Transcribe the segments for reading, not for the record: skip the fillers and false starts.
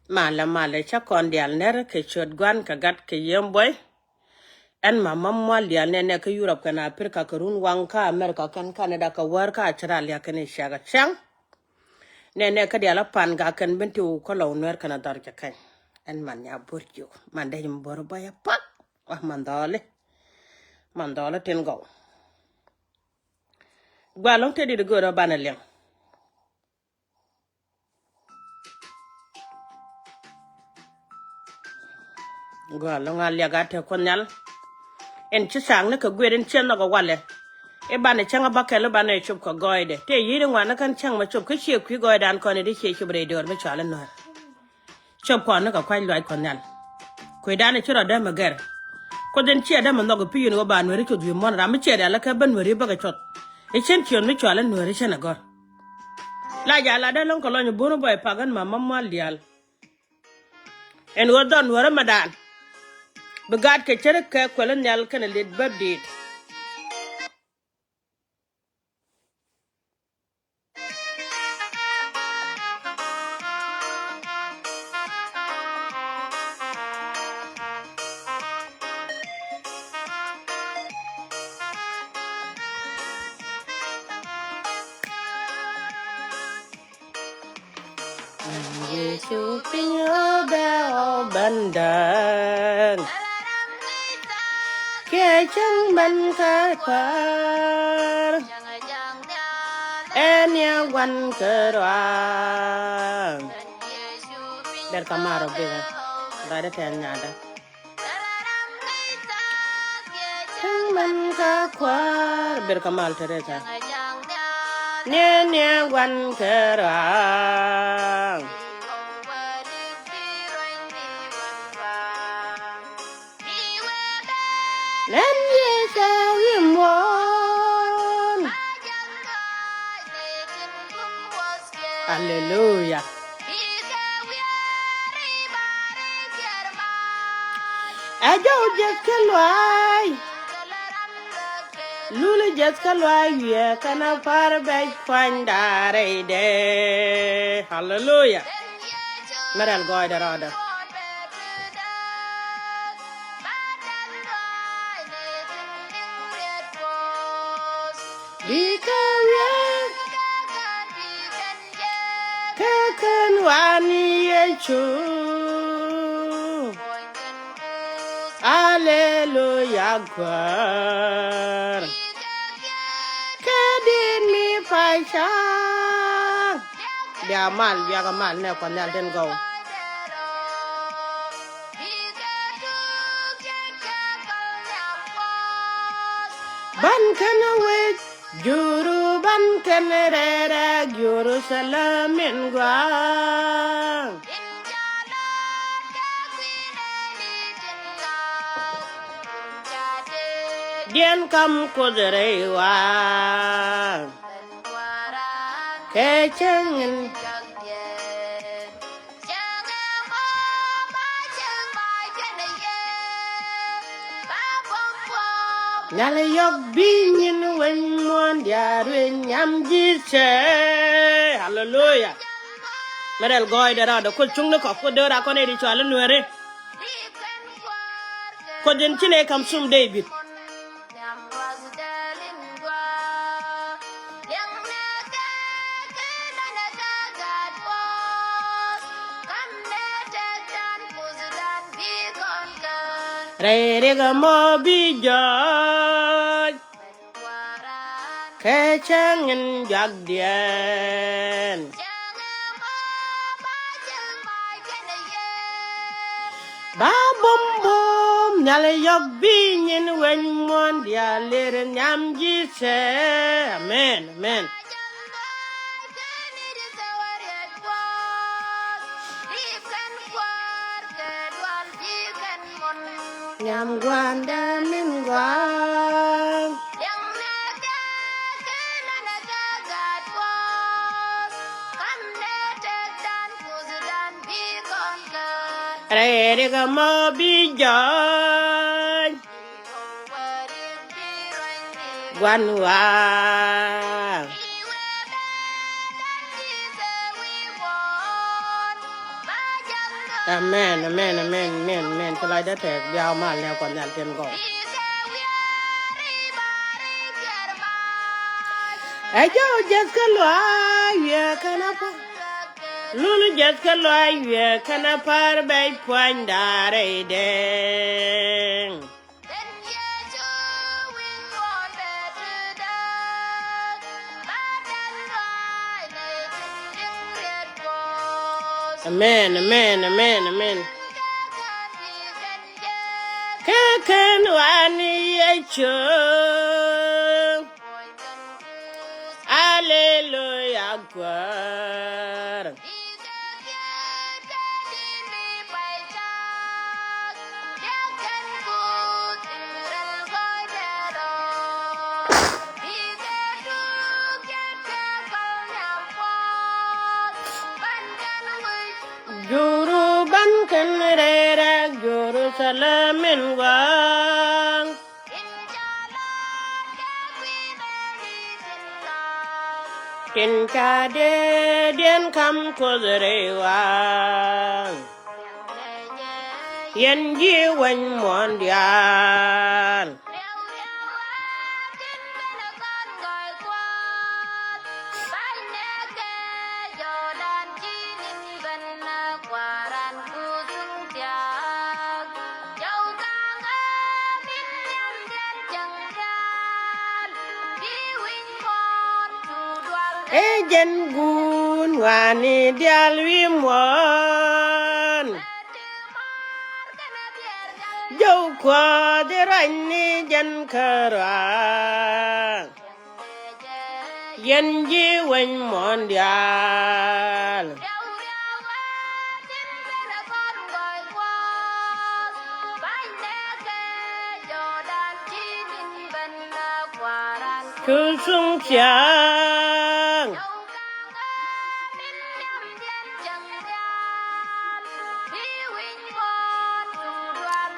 mala cha kon dial ner ke chod gwan ka gat ke yemboy en mama mwal dial ne ke Europe kana Africa ka run wanka America kan Canada ka war ka Australia kan shaga chang ne ka dial pan ga kan binti ko law ner kana dar ka kan en man ya burjo man de mbor baya pak wah mandale ten go gwalong te di go do banalen gwalong alia ga te konyal en ci sang ne ka gweden chen no go wale e bane changa bakelo bane chup ko goide te yiri ngwana kan chang ma chup ka che ku goidan ko ne de che chup redor me chala no chup ko no ka kwai loi konyal ku dane chura da magar ko den che da no go piyin go ban wori ko du mon ra me che da la ka ban wori ba ga chot e chen tion me chala no re chena gor la ja la da lon ko lo ni bono boy pagan mama mal dial en wo don wora madan begat ke chere ke ko len yal kan le babdi Yesu pinyo beo bandang ke chang ban ka kwar en ya wan kerwang der kamaro bega da ten nyada chang ban ka kwar ber kamal teresa ne wan kerwang Len Yesu wimon Hallelujah Ajo just kalwai Lulu just kalwai ye kana far back findare de Hallelujah Meral goy darada Kakan wani yechu Hallelujah gwar Kadin mi paisha Dia mal ne kon yal den go Ban kana wet Juru ban kenere Jerusalem in gwang Dien kam kuderewa Kechengin Nyale yok binyin wen mon diarwen nyam jise Hallelujah Merel goy dara da ko chung ne ko dara ko ne di chala nuere ko den chine kam sum David Re ga mo bi joy Ke changin jag dien Ba bum bum nyale yok bi nyin wen mon dia lere nyam ji se amen amen Nyam gwanda min gwang Re ga mo bi joy Gwan wa Amen, amen, amen, amen, amen. Cho lại đất thể giao mà leo còn nhận tiền gỗ. Ai cho just cái loài về canapa. Lulu just cái loài về canapa bay point đare đen. Amen, amen, amen, amen. Kakan wani yacho. Hallelujah, God. Juru bankan rera juru salamin wang. Kinka de den kam kozerewang. Yen jiwan mondial. Ejen gun wani dial wimon. Jau kwa de rani jan kara. Yen jiwan mondial. Kusung siang.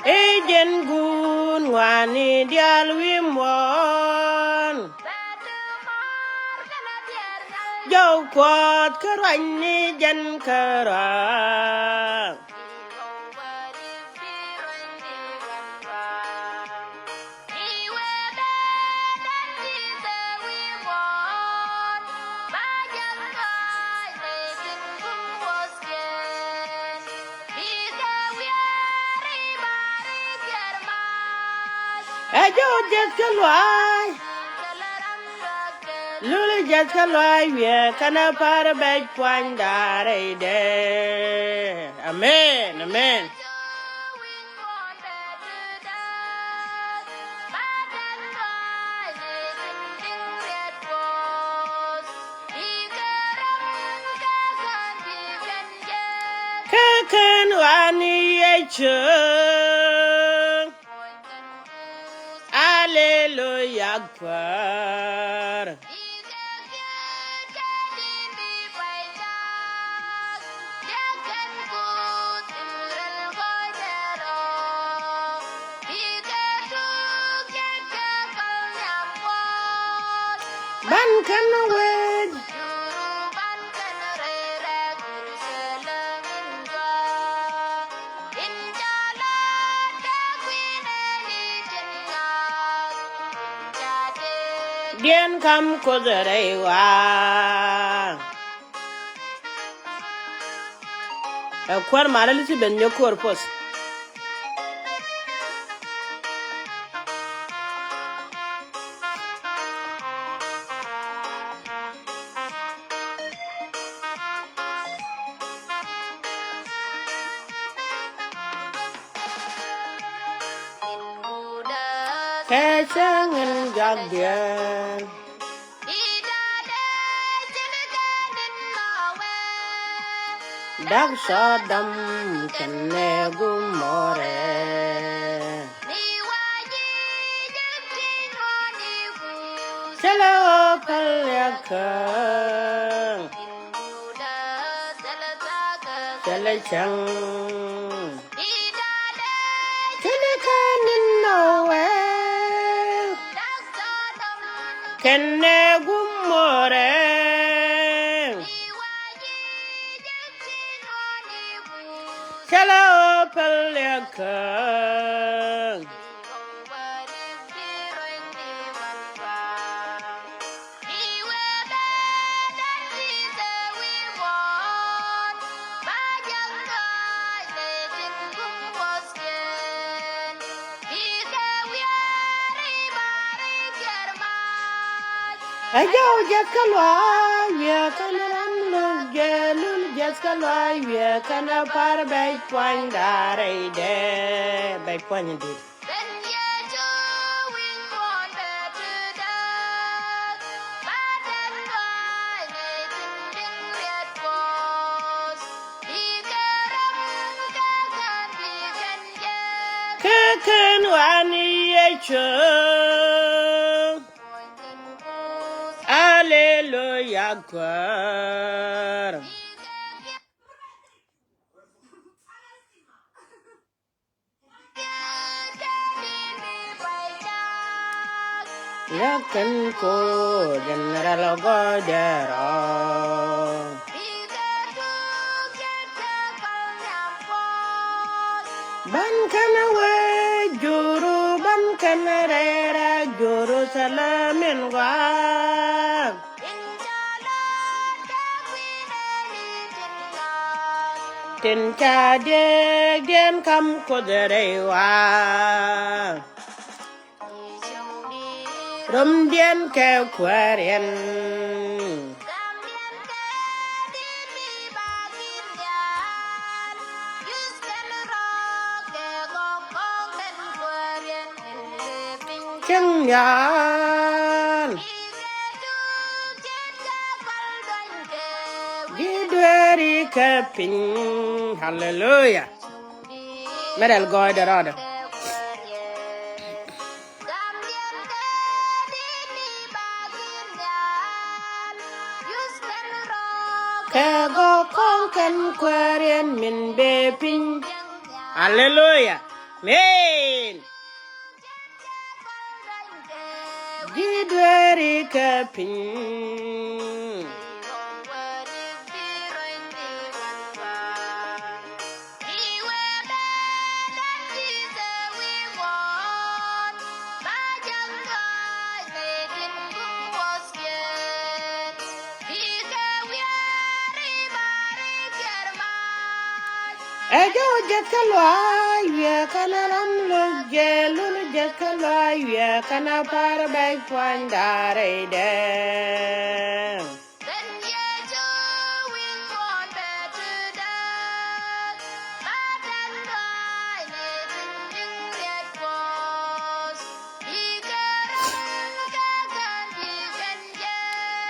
Ejen gun wani dial wimon. Jau kwat kerani jan kara. Ajo just cái loài. Lulu just cái loài về cana para bay point đare đen. Amen, amen. Kakan wani yacho. Hallelujah, God. Ban can wait. Dien kam kozerewa. Kwar mara lisi ben nyokor pos. Kesangan jagdian. Dag Sodom kene gumore. Selo palyakang. Selo chang. Kene kanin nawe. Kene gumore. Hello, Paleka. Ayo, Jackalwa, we can run, Jalun, Jackalwa, we can a par by point, by point. Kakan wani Hallelujah, God. Yakan ko general godero. Ban kana we juru ban kana rera juru salamin wa. Tinta den kam ko derewa. Rum dien ke kwaren. Cheng yan. Didweri kepin. Hallelujah. Medal God the Rod. Kago konkan kwaren min bepin. Hallelujah. Man. Didweri kepin. Ayo jakalwa ya kana ramlo jelun jakalwa ya kana par bay kwandare de.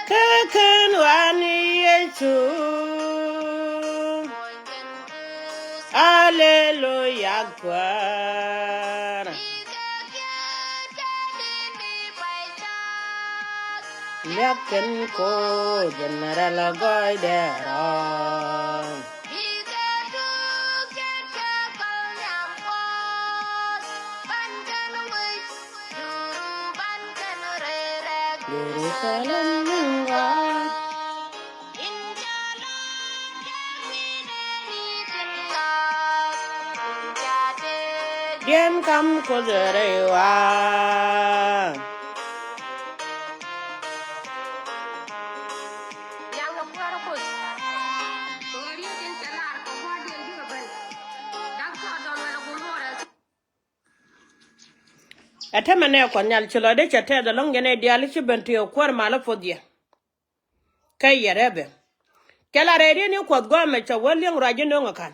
Kakan wani yesu. Hallelujah, God. Yakin ko general godero. Jerusalem God. Dien kam ko derewa. Atemane ko nyal chilo de chate de longene diali chibenti o kwar mala fodia. Kay yarebe. Kala redi ni ko gome cha waliang rajino ngakan.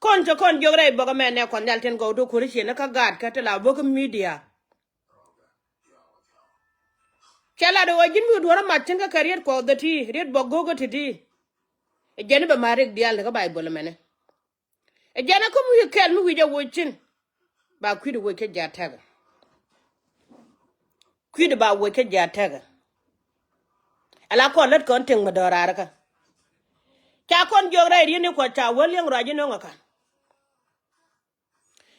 Kon to kon jogre boga mene ko nyal ten go do kuri chene ka gad ka tela boga media. Kala de wajin mi dwara matin ka career ko the ti red bogo go ti. E jene ba marik dial ka bible mene. E jene ko mu kel mu wija wochin. Ba kwidu we ke jataga. Kwidu ba we ke jataga. Ala ko let kon ting madora ka. Cha kon jogre ri ni ko cha waliang rajino ngakan.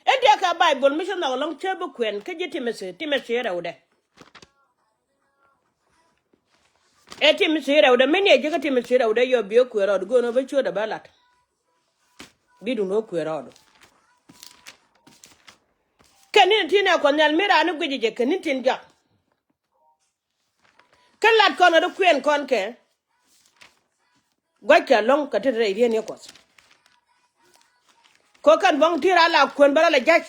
Ende ka bible mission na long chebe kwen ke timese ra ude. Timese ra ude meni je ka timese ra ude yo bio kwero go no be chuda balat. bidu no kwero kanin tina ko nyal mira no guje kanin tin ja kalat kono do kwen kon ke gwacha long ka tere ide ne ko kan bong tira la kon bara la jaj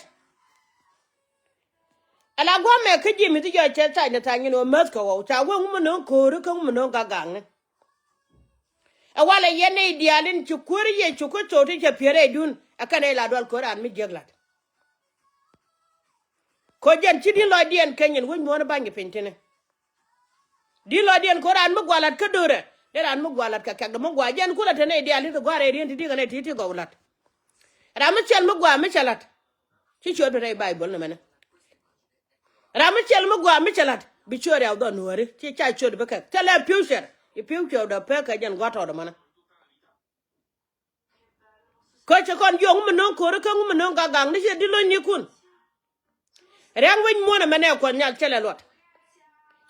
ala go me ka jimi ti jo che ta ne ta ngino mas ko wo cha wo mu no ko ru ko mu no ga gang awala yene idealin ci kuri ye ci ko choti ke pere dun akane la dol Quran mi jeglat ko jen ci di lo dien kenyen won mo na bangi pentene di lo dien Quran mu gwalat ka dore deran mu gwalat ka kag mu gwa jen kula tane idealin ko gware dien di gane titi gowlat ramu chel mu gwa mi chalat ci chodo re bible no mena ramu chel mu gwa mi chalat bi chore aw do nuore ci cha chodo baka tele future e future do pe ka jen gwato do mana ko che kon jong mo non ko re kan mo non ga gang ni je di lo ni kun rang wen mo na mane ko nyal chele lot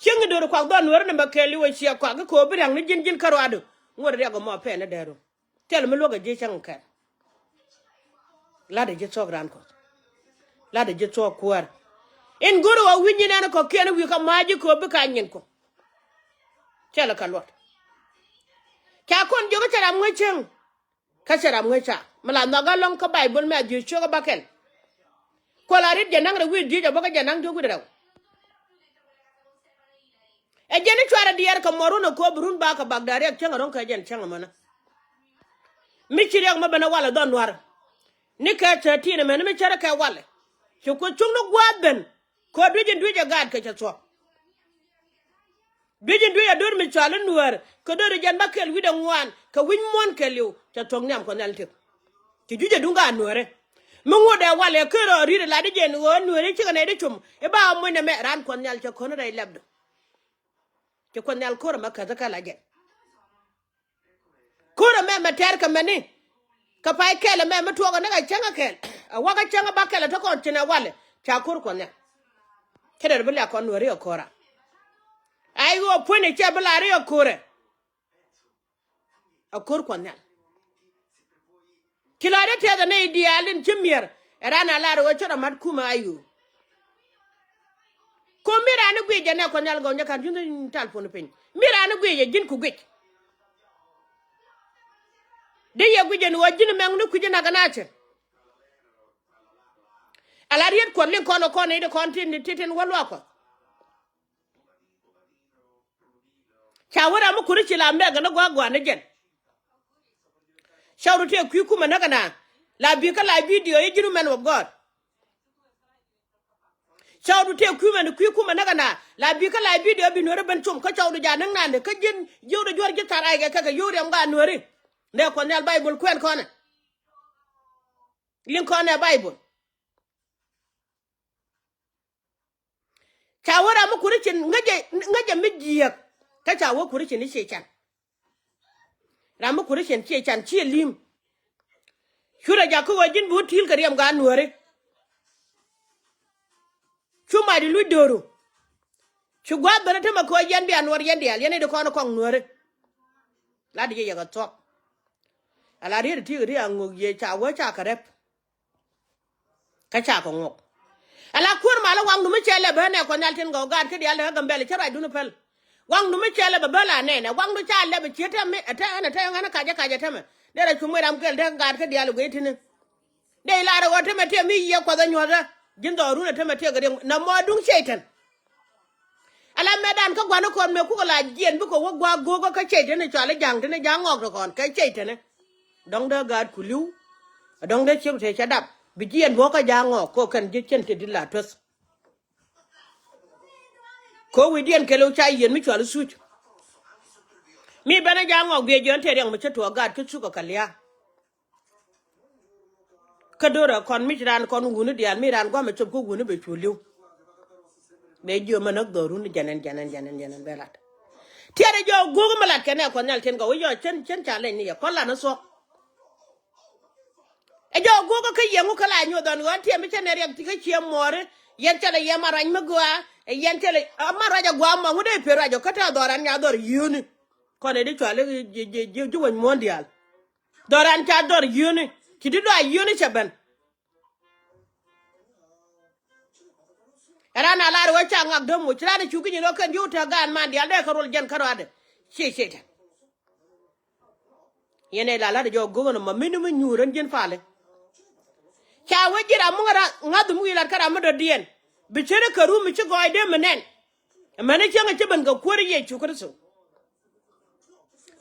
chengi do ko don wer na makeli we sia ko bi rang ni jin karwado ngor re go mo pe na dero tel me lo ga je chang ka la de je so gran ko la de je so kwar en goro wa winyi na ko ken wi ka maji ko bi ka nyin ko chele ka lot ka kon jogo chara mo cheng ka chara mo cha mala no ga long ko bible me ju cho ga bakel ko la rit je nang re wi ji jo ba ga je nang jo gu de e jeni chwara dier ka moruno ko burun ba ka bagdari ak changa ron ka jen changa mana mi chiri ak mabana wala don war ni ka chati ne men mi chara ka wala ko chungno gwaben ko duje gad ka chatso duje dur mi chala nuar ko dore jan bakel wi de ngwan ka win mon keliu cha tong nyam ko nalte ti duje dunga nuare mungo de wala ko ro ri la de jen wo nuare chi ne de chum e ba mo ne me ran ko nyal cha ko ne labdo ke ko nyal ko ma kaza kala ge ko me mater ka mani ka pai kele me ma to ga na changa kel a waga changa ba kele to ko tina wale cha ko ne keder bla ko no ri okora ai go pone che bla ri okore akor ko ne kilare te da ne idealin chimier rana la ro chora mat kuma ayu ko mira ni gwe jana ko nyal go nyaka junu talfon pen mira ni gwe jin ku gwe de ye gwe jenu wajin meng ni ku jina ganache ala riet ko len kono kono ide kontin titen walwa ko chawara mu kuri chila mbega na gwagwa na jen shawru te ku kuma na kana la bi ka la video ye jinu man of god chawdu te kuma na kana la bi ka la video bi nore ban chum ka chawdu ja nan nan ka jin yoro jor ji tarai ga ka yoro am ga nore ne ko nyal bible kwen kona lin kona bible chawara mu kuri chin ngaje mijiyak ka chawo kuri chin ni shechan ramu kuri chin shechan chi lim shura ja ko wajin bu til kariyam ga nore chuma di ludoro chugwa bana tema ko yan bi anwar yandi al yene de kono kong nore la di ye ga top ala ri ti ri ango ye chawo cha karep ka cha ko ngok ala kur mala wang dum chele bane ko nyaltin go gad ke dial ga mbele chara dunu pel wang dum chele ba bala ne wang du cha le be cheta me ata ana ta ngana kaja tama dera chumo ram kel de gad ke dial go itine de la ro wote mete mi ye ko da nyoda jindo runa te mete ga na mo dung shaitan ala medan ka gwana ko me ku la jien bu ko gwa gogo ka shaitan ne chala jang ne jangok ro kon ka shaitan ne dong da gad kuliu dong da chiu te chadap bi jien bo ka jangok ko kan je chen te dilla tos ko wi dien kelo cha yen mi chala such mi bana jangok be jon te reng mi cheto gad ku su ko kalya kadora kon mi ran kon wunu dial mi ran gwa me chop ko wunu be chuliu be jo manak doru ni janen belat tiare jo gogo malat kene ko nyal ten go yo chen chale ni ko la no so e jo gogo ke yengu kala nyu don won tie mi chene rek ti ke chie more yen chale ye maran magwa e yen chale amara gwa ma ngude pero jo kata doran nya dor yuni ko ne di chale ju won mondial doran cha dor yuni ki di do ayuni chaban era na la ro cha ngak dom mu chira ni chuki ni no kan yu ta gan man dia de karol jen karade che ta yene la jo gogono ma minu nyuran jen fale cha wajira mu ngadu mu ila kara mu do dien bichere karu mi ci goy de menen mane ci nga ci ban ga kore ye chukurso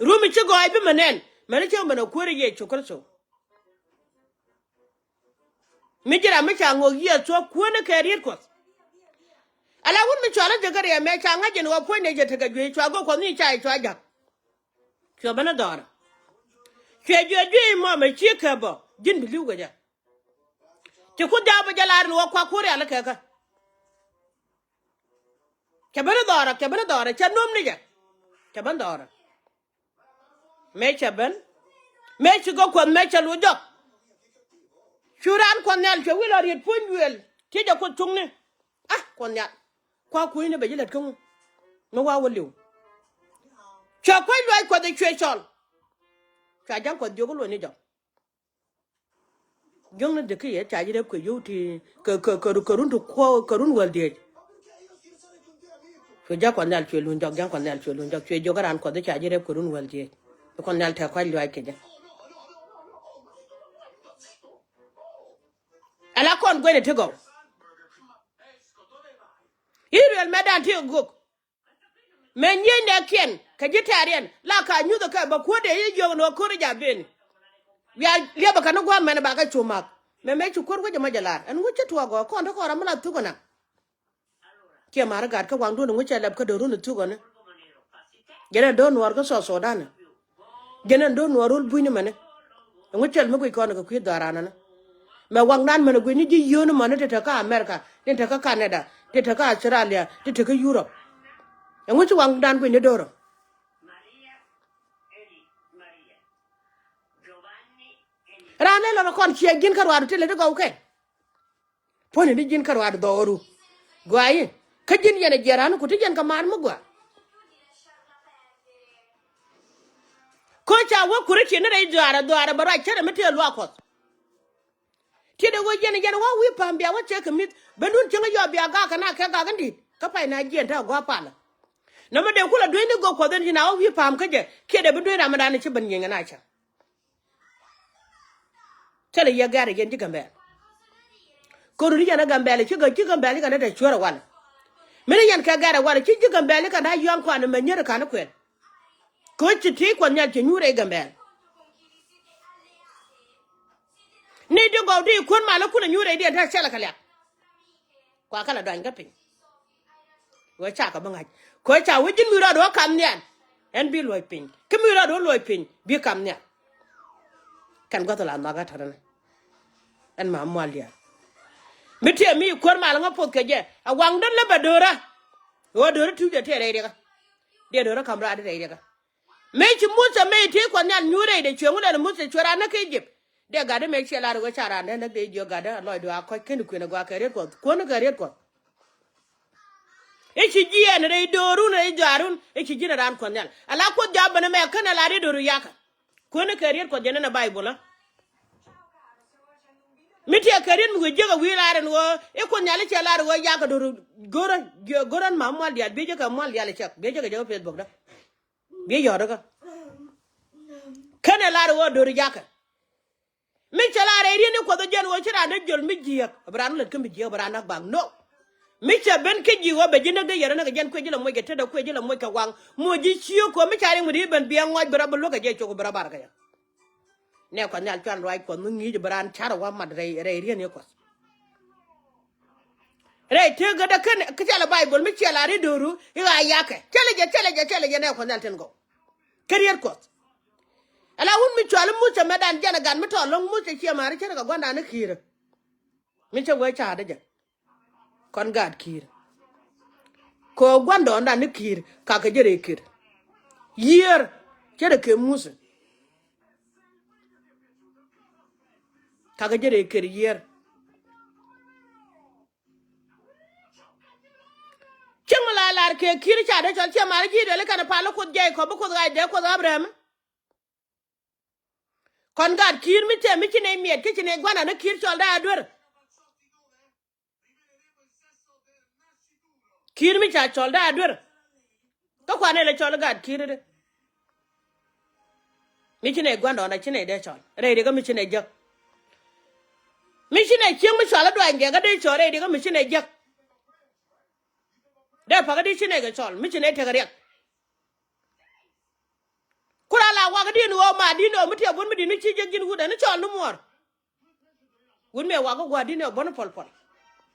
rumi ci goy bi menen mane ci ban kore ye chukurso mi jira mi cha ngo ye to ko ne karier ko ala won mi chala de gare me cha nga jen wa ko ne je ta ga gwe chwa go ko ni cha chwa ja chwa bana dora chwe je mo me ci ka bo jin bi lu ga ja ci ku da ba jalar no kwa kore ala ka ka kebena dora cha nom ni ja keben dora me chaben me chi go kon me cha lu jo churan kon nyal che wilo rit punwel ti ja ko tung ni ah kon nyal kwa ku ni be jilet ko no wa woliu cha ko loi ko de chwe chol cha jang ko jogo lo ni jo jong na de ke cha ji de ko yu ti ko run to ko run wal de ko ja kon nyal chwe lu jog jang kon nyal chwe lu jog chwe jogaran ko de cha ji de ko run wal de kon nyal ta ko loi ke ja ala kon gwede tego irel medan ti guk men yende ken ka jitarian la ka nyudo ka ba kode yi yo no kore ja ben ya leba kana gwa men ba ka chumak me chu kor go jama jalar an wuce tuwa go kon to ko ramala tugona ke mara gar ka wangdo no wuce lab ka do runu tugona gena do nuar ko so dana gena do nuarul buini mane wuce mo ko no ko ku darana na me wang nan mena gwe ni ji yono mana te ka America te ka Canada te ka Australia te ka Europe en wuci wang dan gwe ni doro rane lo kon ci gin karwadu te le go ke pone di gin karwadu doru gwaye ka gin yene jeranu ko te gen ka man mo gwa ko cha wo kure ci ne dai doara bara chere mete lo akot kide go jene wa wi pambia wa check mit bandun chenga yo bia ga kana ka ga gandi ka pai na jien ta go pala no me de kula do ni go ko den na wi pam ka je kide bu do ramadan ci ban yin na cha tele ya gare yen ji gambe ko ru yana gambe le ci gambe le kana da chora wala me yan ka gare wala ci gambe le kana yon ko na me nyere kana kwen ko ci ti ko nya ci nyure gambe ni de go di kon mala kuna nyure di ta chala kala kwa kala do anga pin wo cha ka banga ko cha wujin mi ro do kam nyan en bi loy pin ke mi ro do loy pin bi kam nyan kan go to la maga tarana en ma mwalia mi te mi kon mala nga pot ke je a wang dan la badora wo do tu je te re de do kam ra de re me chi musa me te ko nyan nyure de chwengu de musa chora na ke jip de gade me chela ro chara ne na de jo gade loy do akoi ken ku na gwa kare ko na kare ko e chi ji en re doru ne jarun e chi jina ran ko nyan ala ko jaba na me kana la re doru yaka ko na kare ko jena na bible mi te kare mi go jega wi la ren wo e ko nyale chela ro yaka doru goran ma mal dia be je ka mal dia le chak be je ka facebook da be yo da ka kana la ro doru yaka mi chala re ni ko do jen wo chira de jol mi jiya bran le kem jiya bran ak bang no mi cha ben ke jiwo be jina de yere na jen ko jila mo ge te da ko jila mo ka wang mo ji chiyo ko mi chari mo di ben biya ngoj bra bu lo ka je ko bra bar ka ya ne ko nyal chan roi ko mu ngi bran chara wa mad re ni ko re te ga da kan ka chala bible mi chala re doru ya yake chele je ne ko nyal ten go career ko ala wun mi chwal mu cha medan jana gan mi to long mu cha chi mari cha ga gwanda na kire mi cha we cha da ja kon gad kire ko gwanda onda ni kire ka ka jere kire yer cha da ke musu ka ka jere kire yer chimala lar ke kire cha da cha mari kire le kana palo ko je ko bu ko ga de ko abraham kon gad kir mi te mi chine miet ke chine gwana na kir chol da adwer kir mi cha chol da adwer ko kwane le chol gad kir de mi chine gwanda na chine de chol re de ga mi chine jak mi chine chieng mi chol dwa nge ga de chore de ga mi chine jak de pa ga de chine ga chol mi chine te ga rek kura la wa ga din wo ma din o mi te bun mi din chi je gin gu de ni chol no mor wun me wa ga gwa din o bon pol pol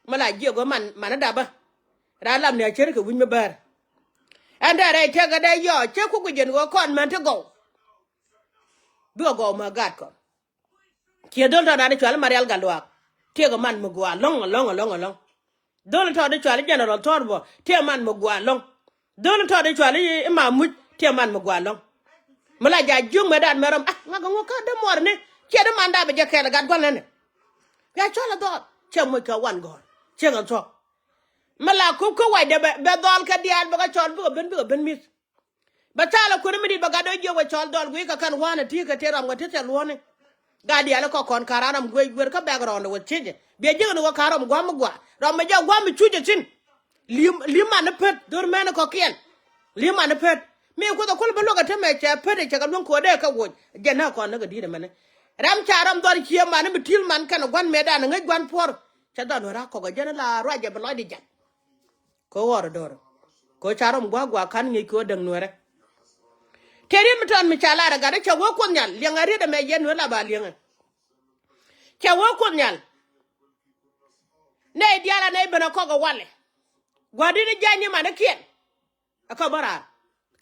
mala je go man da ba ra lam ne cher ke wun me bar anda re te ga de yo che ku gu jen go kon man te go go ma gad ko ke dol ta da chol marial galwa te go man mu gwa long dol ta da chol general torbo te man mu gwa long dol ta da chol ma mu te man mu gwa long mala ja jung me dan meram nga go ka de mor ne ke de man da be je ke gad ko ne ya chola do che mu ka wan go che ngan to mala ku ko wai de be dol ka dial ba ka chol bu ben mis ba tala ko mi di ba ga do je wa chol dol gu ka kan wana ti ka te ram ga te te lone ga dial ko kon karanam gu gu ka background wo cheje be je no karam gwa mu gwa ram ma ja gwa mi chuje tin lim na pet dor men ko kien lim na pet me ko da kol ba lo ga te me che pet che ga lon ko de ka wo je na ko na ga di de men ram charam dor kie man mi til man kan gwan me da na gwan por cha da no ra ko ga je na la ra je ba lo di ja ko wor dor ko charam gwa kan ngi ko dang Nuer teri mi ton mi chala ra ga cha wo ko nyal li ngari da me yen wala ba li ngan cha wo ko nyal ne diala ne bana ko ga wale gwadi ni janyi ma na kien aka bara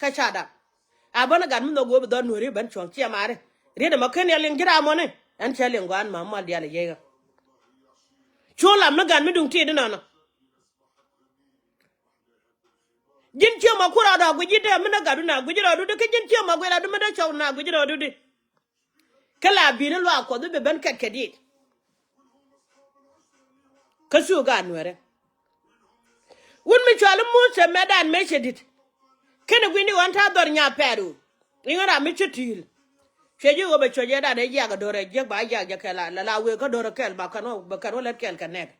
ka chada abana gan mi no go do Nuer ban chon chi amare re da makan ya ling gira mo ne an cha ling gwan ma mal diala ye ga chola mi gan mi dung ti dina no jin che ma kura da guji de mi na gadu na guji do de ke jin che ma gwela du mi da chaw na guji do de kala bi ni lo ko du be ban kat kadit kasu ga Nuer wun mi chwal mu se medan me chedit kene gwini wan ta dor nya peru ingara mi chutil cheji go be choje da de ya ga dore je ba ya kala la we ko dore kel ba kano let kel kanek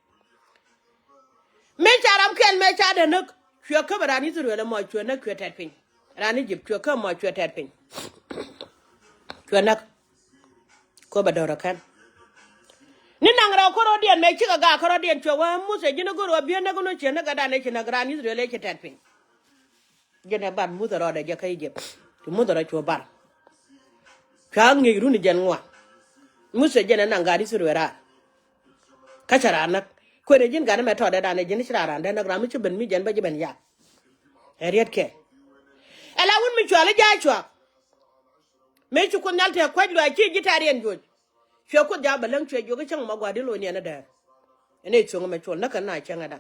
me charam kel me cha de nak chwe ka barani zuru le mo chwe na kwe tet pin rani jip chwe ka mo chwe tet pin chwe nak ko ba dore kan ni nangra ko rodien me chi ga ko rodien chwe wa mu se jina go ro bi na go no che na ga da ne chi na grani zuru le che tet pin jene ban mu doro de je kai je mu doro chwe ban ka ngi ru ni jen ngwa mu se jene na ngari zuru ra ka chara nak ko ne jin gana me to da ne jin shira ran da na gram chi ben mi jen ba ji ben ya eriet ke ala won mi chwala ja chwa me chu ko nalte ko lo chi gitarien joj chwe ko ja balang chwe jo ga chang ma gwa de lo ne na da ene chu me chwa na kan na changa da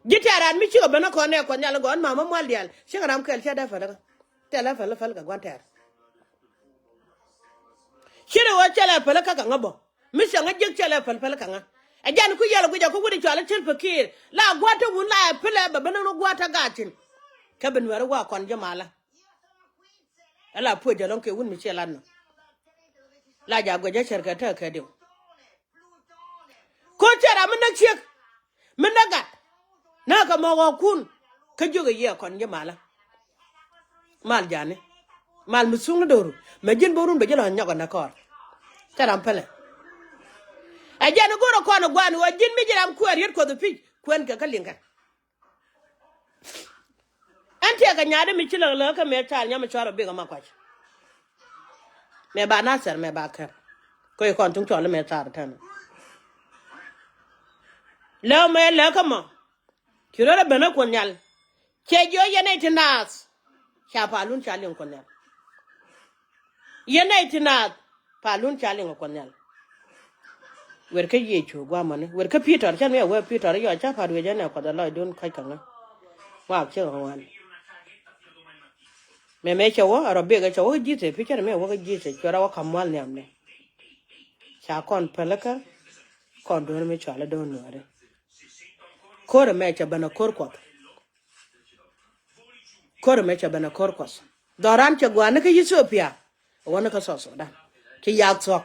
gitaran mi chi ko bana ko ne ko nyal gon mama mal dial shin ram kel cha da fa da tela fa la ga gwan ter shire wa chala fa la ka ngabo mi shanga jek chala fa ka nga ajan ku yala guja ku gudi chala til fakir la gwata wun la pele ba bana no gwata gatin ka ben wara wa kon jamala ala po jalon ke wun mi chala no la ja goja sharka ta ka de ko tera min na chek min na ga na ka mo wa kun ka joga ye kon jamala mal jane mal musung doru ma jin borun be jala nyago na kor taram pele ajana goro kono gwanu wa jin mi jiram ko riet ko do pi kwen ka kalinga anti ga nyaade mi chila la ka me tal nyama charo be ga makwach me ba nasar me ba kar ko e kon tung cholo me tar tan la me la kama kiro la bana ko nyal ke jo yene tinas cha palun chalin ko nyal yene tinas palun chalin ko nyal wer ka ye chu gwa man wer ka Peter chan me wer Peter yo cha pa we jana ko da la don kai kan wa che wan me che wo ro be ga che wo ji se Peter me wo ga ji se chora wa kamal ne amne cha kon pelaka kon don me chala don Nuer kor me cha bana kor me cha bana kor kos doran che gwa ne ka Ethiopia wana ka so da ki yak so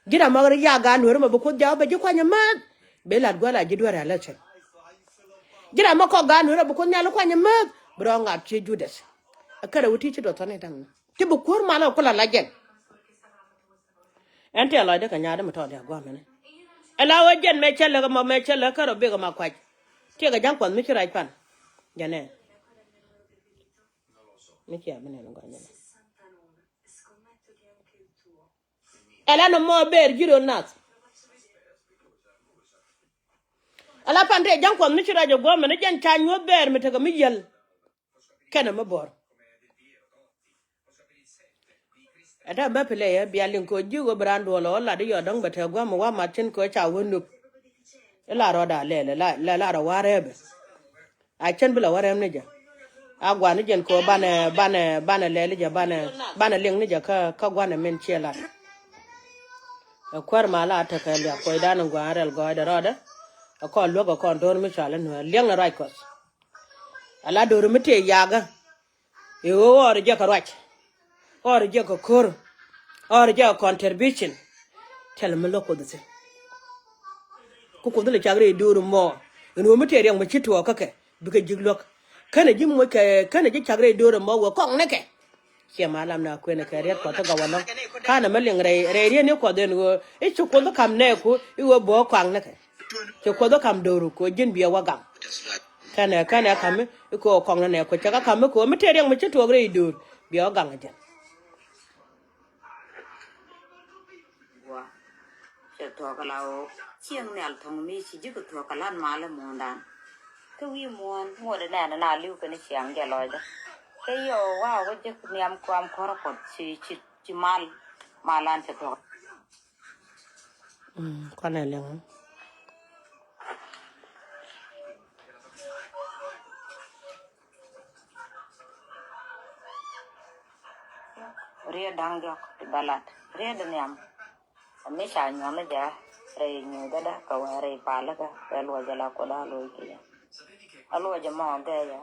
gira magari ya ga Nuer ma bu ko jaw be ji kwa nya ma be la gwala ji dwara la chen gira ma ko ga Nuer bu ko nya la kwa nya ma bro ngap ci judes akara wuti ci do tane tan ti bu kur ma la ko la gen ente la de ka nya de ma to de go me ala wa gen me chele ga ma me chele ka ro be ga ma kwa ti ga jang kon mi ci raj pan jane mi ci amene no ga jane ala no mo ber jiro nas ala pande jang kon mi ci rajo go me ne jen cha nyo ber mi te ga mi yel kana ma bor ada ba pele ya bialin ko jugo brando la de yodong ba te go mo wa ma tin ko cha wonu la ro da le la ro warebe a chen bula warem ne ja agwa ne jen ko bane le ja bane ling ne ja ka gwa ne men chela kwar mala ta ka le ko da nan gwa rel go da roda ko lo go ko dor mi chala no leng na right kos ala dor mi te yaga e o or ja ka rach or ja ko kor or ja contribution tel me lo ko de ko dole chagre dor mo no mi te yang ma chito ka ke bi ka jiglok kana jim mo ke kana ji chagre dor mo wo kong ne ke ke malam na ko ne kariya ko ta ga wannan kana malin re ne ko den go e chu ko kam ne ko i wo bo kwang ne ke ko do kam dor ko jin biya wagam kana kam ko kong ne ko ta kam ko mi te yang ma chito gre dor biya wagam ja wa se to ka lao chiang nel thong mi chi ji ko to ka lan ma le mon dan cái vi muôn mua để nè nào lưu cái này sáng giờ rồi đó cái yo wow cái chiếc niệm quan khó cột chỉ mal lan sẽ thôi con này liền ria đang được balat ria để niệm mấy sáng nhỏ nó giờ rồi nhiều đó đó cậu rồi pala cái lúa giờ là có đó lúa kia alo jama gaya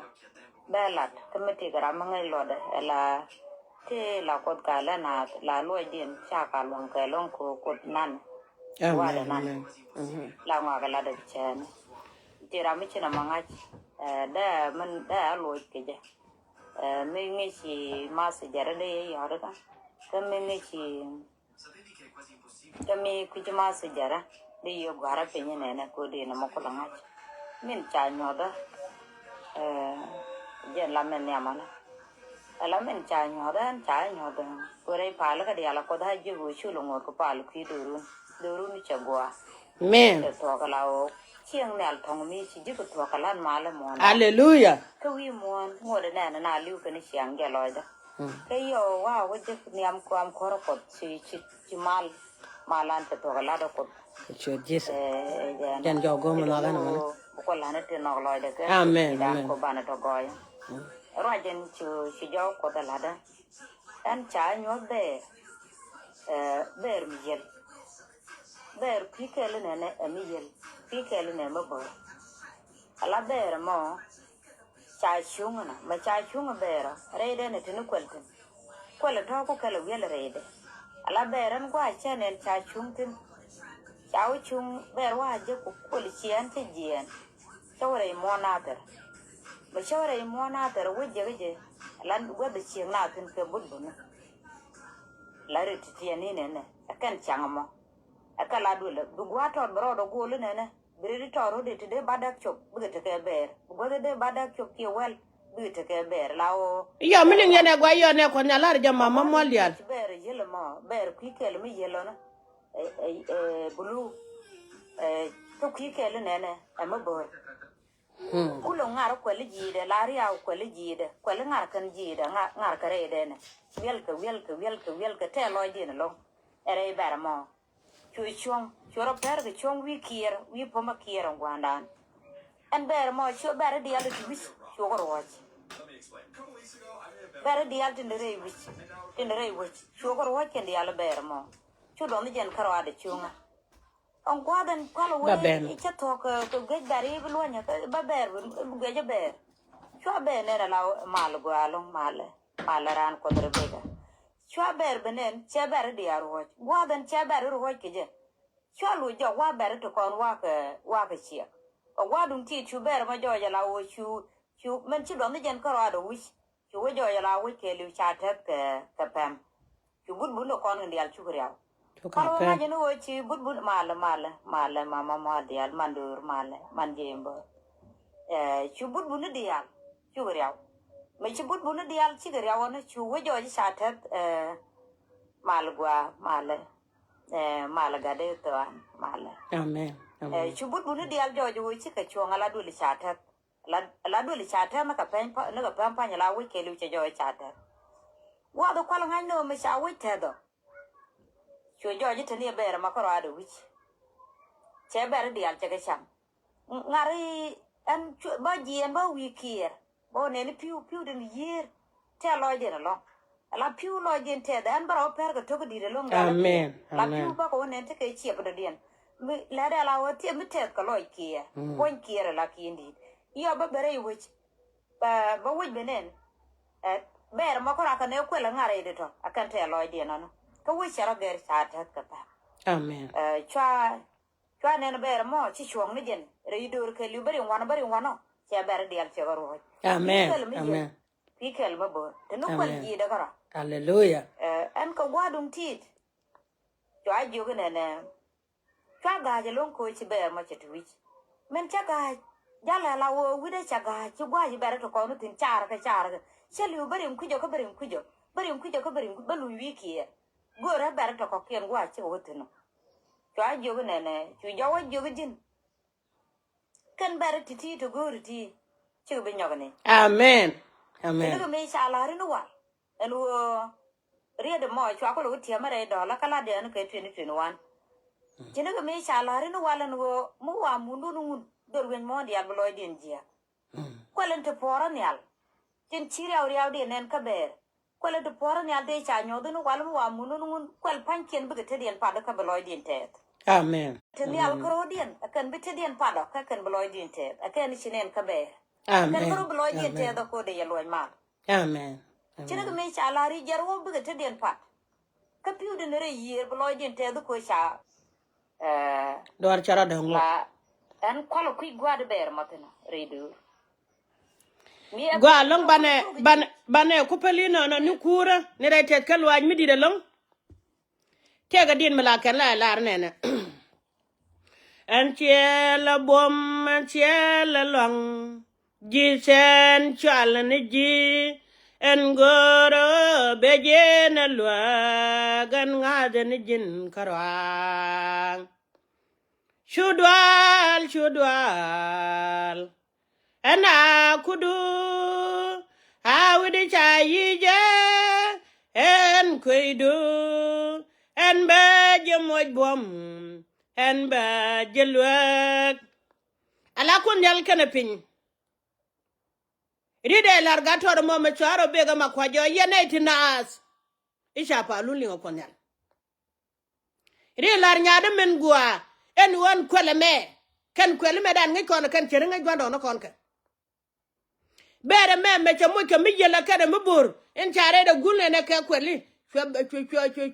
belat kemeti garama ngai lode la te la kot kala na la lo din cha ka long ke long ko kot nan wa da nan la ma gala de chen ti ra mi china manga da man da lo ke je me ngi si ma se jara de ya ra ka me ngi si ka me ku jama se jara de yo gara pe ne na ko de na mo ko la nga min cha nyo da jen la men yamana la men cha nyo da ko re pa la ka dia la ko da ji go chu lo ngor ko pa lu ki duru ni cha gwa men to ka la o chieng nel thong mi chi ji ko to ka lan ma le mon hallelujah ka wi mon ngo de na liu ka ni chiang ge lo da ke yo wa wo ji ni am ko am ko ko chi malan to ka la do ko cho Jesus jan jo go mo la na ko la na te no lo de ke amen ko ba na to go ya ro jen chu jo ko da la da an cha nyo ber mi yel ber pi ke le ne mi yel pi ke le ne mo bo ala ber mo cha chung na ma cha chung ber re de ne te no kwel to ko ke le yel re de ala ber an gwa cha ne cha chung tin cháu chung ber wa je ko li chien te jien chawre mo na ter ba chawre mo na ter wo je lan wo de chien na tin ke bud bun la re ti ni ne akan chang mo akala du le du gwa to bro do go le ne biri to ro de te badak chop bu te ke ber go de badak chop ki wel bu te ke ber la o ya mi ling ne gwa yo ne ko na la ja mama mo lial ber yele mo ber ki ke le mi yelo na bulu to ki ke le ne ama bo kulo ngar ko le jide la ri aw ko le jide ko le ngar kan jide ngar kare de ne wel ka te lo din lo ere ber mo chu chung ro per ke chung wi kier wi po ma kier ngwandan en ber mo chu ber di al ti wis chu ko ro ber di al tin re wis chu ko ro ken di al ber mo chu do ni jen karo ade chunga on gwadan kwalo we cha to ko ge bari bu lo nya ba ber bu ge ber chu be ne la mal gwalo mal ran ko dre bega chwa ber benen che ber di arwo wa den che ber ro ke je chwa lu jo wa ber to kon wa ke chi o wa dum ti chu ber ma jo ya la wo chu men chi don den ko ra do wi chu wo jo ya la wo ke lu cha te ke pam chu bud bud kon ngi al chu kriya kalau ma je no chi bud bud mal mama ma di al mandur mal man jembo chu bud bud di al chu kriya me chi bud bud di al chi kriya wona chu wo jo cha te malgwa malaga de to mala amen amen chubut bunu dial jojo wi chika chonga la duli chata la duli chata na ka pen na ka pampa nyala wi ke lu che jo chata wa do kwala ngai no me sha wi te do chu joji tani ber ma ko ado wi che ber dial che ka cham ngari an ba jien ba wi kier bo ne ni piu den yer te lo de lo la piu lo den te dan baro per ga to ko dire lo ngala amen la piu ba ko ne te ke chi ba den mi la da la wa te mi te ko lo kier won kier la kindi yo ba bere wich ba wich benen ber ma ko ra ka ne ko la ngare de to akan te lo de no ko wi chara ber sa ta ka pa amen chwa ne ber mo chi chuong ni jen re dur ke lu bari wan che ber dial che ro amen amen pikel ma bo te no kwal ji da kara hallelujah an ko gwadum tit chwa ju ne chwa ga je lon ko chi ber ma che twich men cha ga jala la wo wi da cha ga chi gwa ji ber to ko no tin char ka che lu bari ku jo ko ba lu wi ki go ra ber to ko ken gwa che wo tin chwa ju ne chu jo wa ju jin kan ber ti to go ti chi be nyogane amen amen ene me sha la ri no wa en wo ri de mo chwa ko lu ti ma re do la kala de an ke 2021 jene ko me sha la ri no wa len wo mu wa mu nu dor wen mo di al lo din jia ko len to pora nyal tin chiri awri awdi nen ka ber ko len to pora nyal de cha nyodo no wa mu wa mu nu ko pan ken bu te den pa da ka lo din te amen tin yal ko din akan bi te den pa da ka kan lo din te akan chinen ka ber amen kan ko lo din te da ko de yalo ma amen chine ko me cha la ri jar wo bu te den pa ka piu de ne re yer lo din te da ko sha dor chara de ngo la an kwalo ku gwa de ber matena redu gwa long bane ku pelino no ni kura ni re tet kalwa mi di de long tega din mala kan la ne an chiela bom an chiela long ji sen chal ni ji en goro beje na lwa gan ngade ni jin karwa shudwal ana kudu hawidi chayije en kuidu en beje moj bom en beje lwak ala kun yal kana pin ride larga tor mo me charo bega makwajo yene tinas isha pa luli kon yal ri lar nyaade men gua en won kwele me kan kwele me dan ngi kon kan chere ngi gondo no kon ka bere me chamo ke mi yela kare mbur en chare de gulle ne ka kweli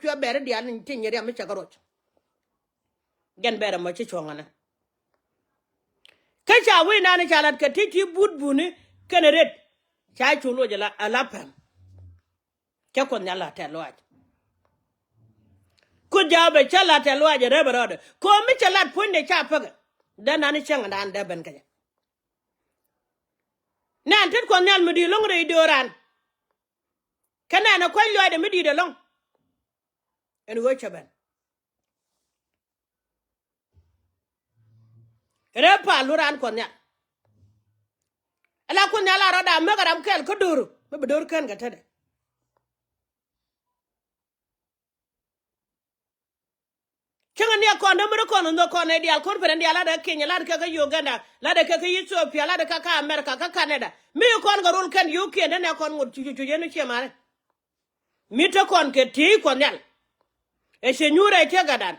chwa bere di an tinye ya me chagarot gen bere mo chi chongana ka cha we na ne chalat ka titi budbuni keneret cha chulo jala alapam ke kon yala te loaj ku jabe chala te loaj reberode ko mi chalat ponde cha paga dan ani changa dan de ben kaya nan tet kon yal mudi long re doran kana na koy loade mudi de long en wo chaban repa luran kon yal ala kon yala roda magaram kel ko duru be dor kan ga tade changa ne ko na mero ko no ko ne dial kon peren diala da Kenya la ka Uganda la da ka Ethiopia la da ka America ka Canada mi kon ga rul kan UK ne kon ngut ju ne chemare mi to kon ke ti kon yal e se nyura te gadan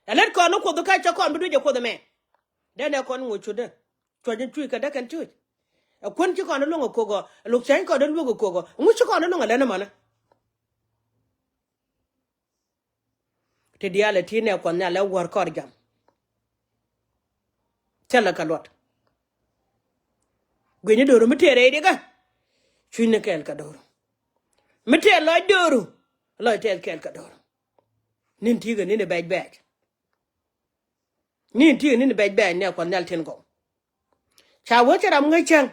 elet kon ko do ka cha kon bi je ko do me de ne kon ngut chu de to je tu ka da kan tu e kon ti kon lo ko go lu chen ko do lu ko go ngut kon lo le na mana te dia le ti ne kon nyal war kor jam tela ka lot gweni doro mitere diga chune kel ka doro mite lo doro lo tel kel ka doro nin tiga ni ne baj nin tiga ni ne baj ne kon nyal ten go cha wo charam ngai chang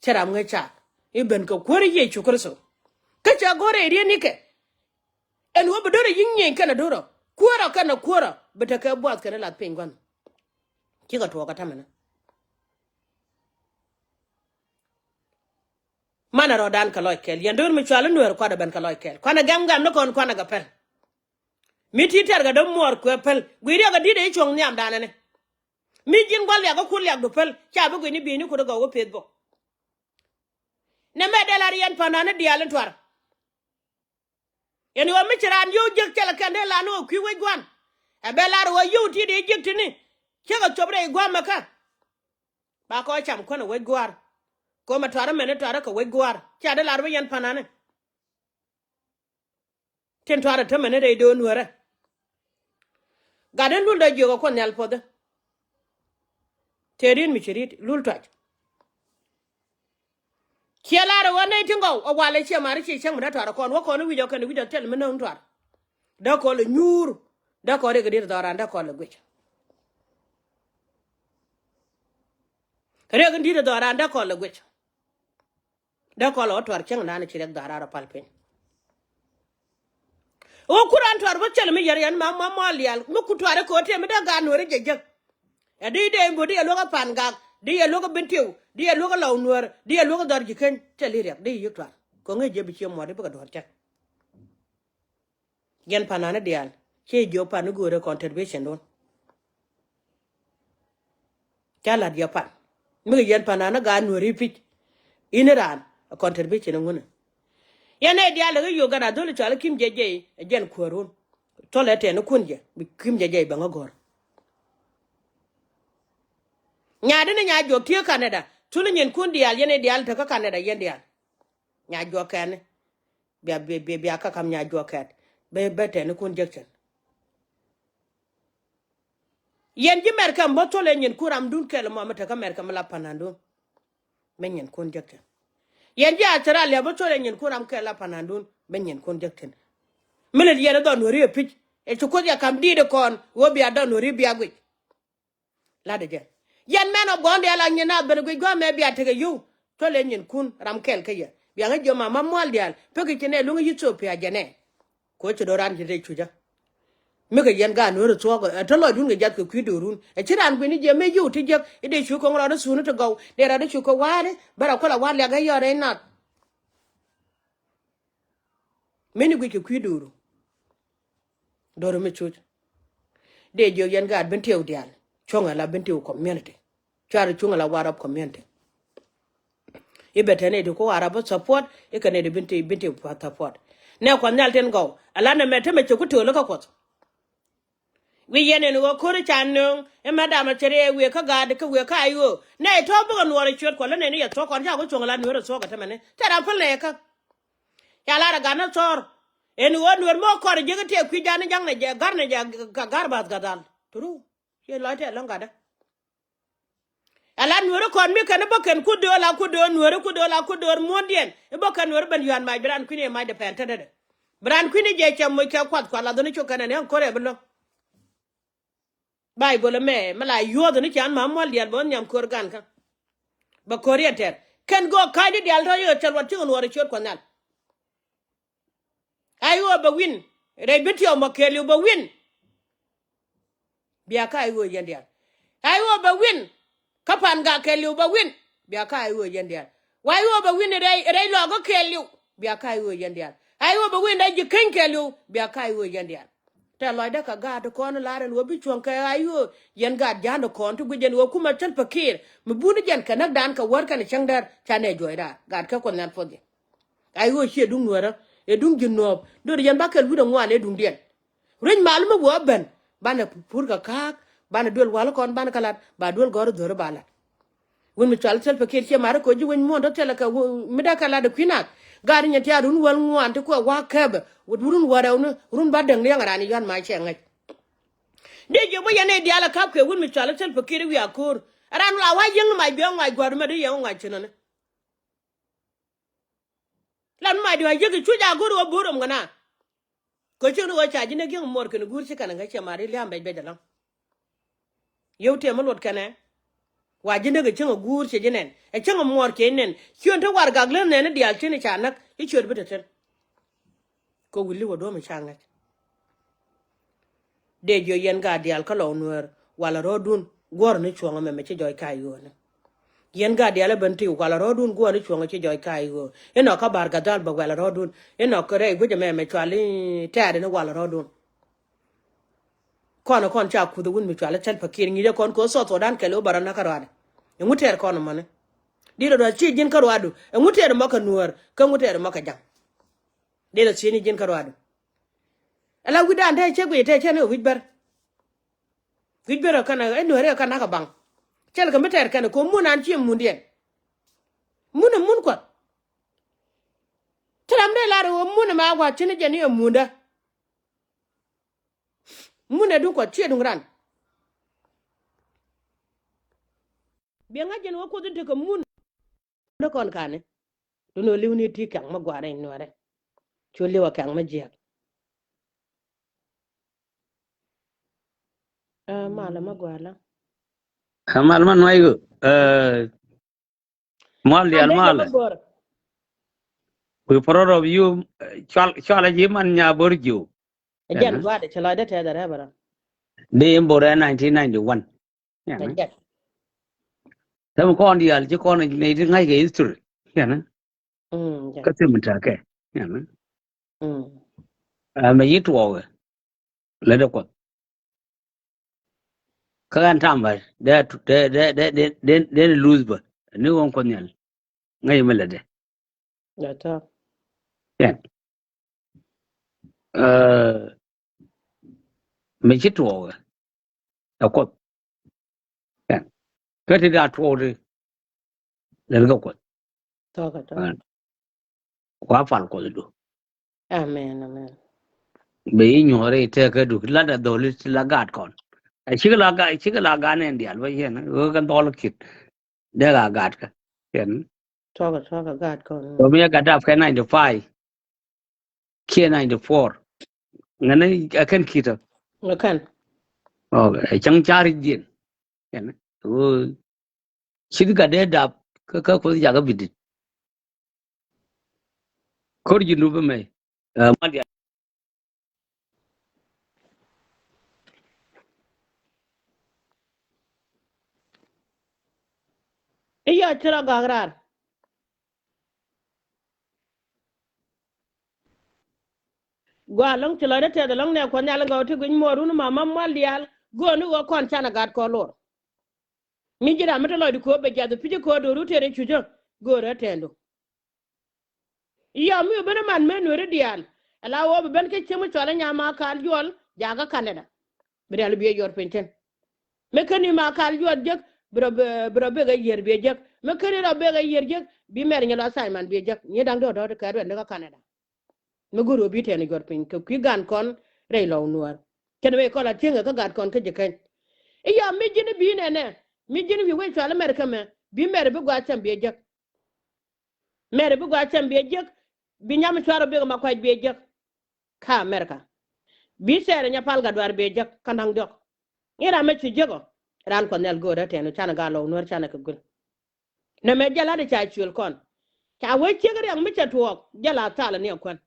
charam ngai cha iben ko kore ye chukurso ka cha gore ri ni ke en wo doro yin kana doro kuora kana kuora beta ka buat kana lat pengon kiga to ka tamana mana rodan ka loy kel yandur mi chwala nuer kwa da ben ka loy kel kwana gam no kon kwana ga pel mi ti ter ga do mor ko pel gwiri ga dide chong nyam dana ne mi jin gol ya ga kul ya do pel cha bu ni bi ni ko do go pet bo ne me de la rien panana dialen twar en yo mi chiran yo jek tel kan de la no kwi we gwan e be la ro yo ti de jek ti ni che ga chobre gwan maka ba ko cham ko no we gwar ko ma tara mene tara ko we gwar cha de la ro yan panana ten tara te mene de do nuere gaden lul da jogo ko nyal pode terin mi chirit lul taj kiela ro wane tingo o wale che mari che chang mena tara kon wo kon wi jo kan wi jo tel mena un tara da ko le nyur da ko re gadir dara da ko le gwe kare gan dire dara da ko le gwe da ko lo twar chang na ne chirek dara ra palpen o kuran twar bo chel mi yar yan ma lial mu ku tware ko te mi da ga no re jejek e de ngo de lo ga pan ga de lo ga bentiu de lo ga law nuer de lo ga dar jiken cheli rek de yu twar ko nge je bi che mo de ba ga dor tek gen panana dial che jo pan go re contribution don kala dia pan mi gen panana ga nuer pich inaran contribution ngone yene dial ga yo ga dole chala kim jeje gen koron tole te no kunje bi kim jeje ba ngor nyaade ne nya jo tie Canada tulu nyen kun dial yene dial ta ka Canada yen dial nya jo kan be aka kam nya jo kat be te ne kun jection yen ji merka mo tole nyen kuram dun kel mo mata ka merka mala panando men nyen kun jection yen ji atara le bo tole nyen kuram kel la panandun men nyen kun jection mele yene don wori pich e to ko ya kam di de kon wo bi adon wori bi agwe la de je yan meno bonde ala nyina ben go me bi atege yu to le nyin kun ram kel ke ya bi nga jo mama mol dial pe ke ne lu ngi Ethiopia jene ko ci do ran ji de chuja me ke yan ga no ro to go to lo dun ga jat ko kwidorun e ci ran bi ni je me yu ti je e de chu ko ngoro su no to go de ra de chu ko ware bara ko la wale ga yore na me ni go ke kwidoru doro me chuja de jo yan ga ben tew dial chonga la bente community chara chunga la warab community ibetene de ko warab support e kane de bente support ne ko nyalten go ala na mete me chukuto lo ka ko wi yene no ko ri chanu e madama chere we ka ga de ka we ka ayo ne to bu no ri chwet ko le ne ya to ko ja ko chunga la no ro so ka temene tara fule ka ya la ga na tor en wo no mo ko ri je te ku jani jang ne je gar ne ja ga garbat gadal turu ye loite longa da ala nuoro kon mi kan boken ku do nuoro ku do modien e boken nuoro ban yan ma bran kuni ma de pente de bran kuni je cham mo ka kwat kwala do ni chokana ne ko re blo bible me mala yodo ni chan ma mol dial bon nyam kor gan ka ba korieter ken go kadi dial do yo tel wat nuoro chot konal ayo ba win re bitio mo kelu ba win biya ka ayo yendial ayo ba win kapan ga kelu ba win biya ka ayo yendial wayo ba win re lo go kelu biya ka ayo yendial ayo ba win da jikin kelu biya ka ayo yendial te lo da ka ga do kon la ren wo bi chon ka ayo yen ga jando kon tu gujen wo kuma tan pakir mu buni jen kana dan ka war kan changdar chane joida ga ka kon nan fodi ayo she dung nuara e dung jinnob do yen ba kel bu do ngwale dung dien ren maluma wo ben bana pur ka kak bana dol wala kon bana kalat ba dol gor dor bala won mi chal sel paket che mara ko ji won mo do tele ka mi da kala de kwinak gar nya ta run wal ngwan te ko wa kebe wurun wara run ba dang ne ngara ni yan ma che ngai de je bo yane diala kap ke wun mi chala tel fakiri wi akur aran la wa jeng mai bi ngwa gwar ma de yang ngwa chinane lan mai di wa je chu ja guru wo burum ngana ko chunu wo cha jine geng mor ken gur ci kana nga che mari liam be be dalam yow te malot kana wa jine ga chinga gur ci jinen e chinga mor ke nen chion to war gaglen ne dial chini chanak i chur bitaten ko wuli wo do mi changa de jo yen ga dial ka lo nuer wala rodun gor ni chuanga me ci joy kayo ne yen ga dial banti wala rodun gor ni chuanga ci joy kayo eno ka bar gadal ba wala rodun eno ko re guje me chwali tare ne wala rodun kono kon cha ku wun mi chwala tel pakir ngi de kon ko so to dan kelo barana karwade nguter kono mane dilo do chi jin karwadu nguter maka nuer ka nguter maka jam dilo chi ni jin karwadu ala widan te che gwe te che ne witber kana e nuer kana ka bang chel ka meter kana ko munan chi mundien mun ko tram de la ro mun ma wa chi ne je ni munda mun du ko chi dung ran bi nga jen wo ko de ko mun do kon kane do no liwni ti kan ma gware nuere cho liwa kan ma je mala ma gwala Mal man mai go. Mal di ande je mal. magor We proud of you. Chal ji man nya borju. jen Yana. gwade chala de te da rebara De embora 1991. Yana. jen Tam kon di al ji kon ne di ngai ke history. Yana. jen Ka sim ta ke. Yana. mm Me yitu wa. Le de ko. Ka an tamba. De lose ba. Ni won kon yal. Ngai mele de. da ta Yan. Me yitu wa. Ko. Yan. Ka ti da to de. Le ko. to ka to Kwa fal ko do. amen Be nyore te ka du la da do li la gat kon a chi la ga ne ndial ba yen go kan dol kit de la gat ka yen to ka gad ko to me ga da ka 95 ke 94 ngane a kan kita kan o chang char jin yen o chi ga de da ka ko ja ga bidit ko ji nu ba me ma dia iya tira gagrar gwa long tila de te da long ne ko nyal ga ti gun moru ma mal dial go nu go kon chana gad ko lor mi jira mata lo di ko be jadu piji ko do rute re chujo go re tendo iya mi bena man me no re dial ala wo be ben ke chemu chola nya ma kal jol jaga kanada be dal bi yor penten me kani ma kal jol jek bro be ga yer be jek me kani ra be ga yer jek bi mer nya la man be jek ni dang do ka do ga kanada me guru bi tene yor pen ko ki gan kon re lo nuar ken we ko la tinga ka gan kon ke je ken iya mi jini bi ne mi jini bi we chola mer ka me bi mer be gwa cham be jek mere bu gwa cham be jek bi nyam chwaro be ma kwaj be jek ka amerika bi sere nya pal ga dwar be jek kanang jok ira me chi jego ran ko nel go da tenu chana ga lo nor chana ka gul ne me jala de cha chul kon cha we chegri ang mi cha tuok jala tala ne kon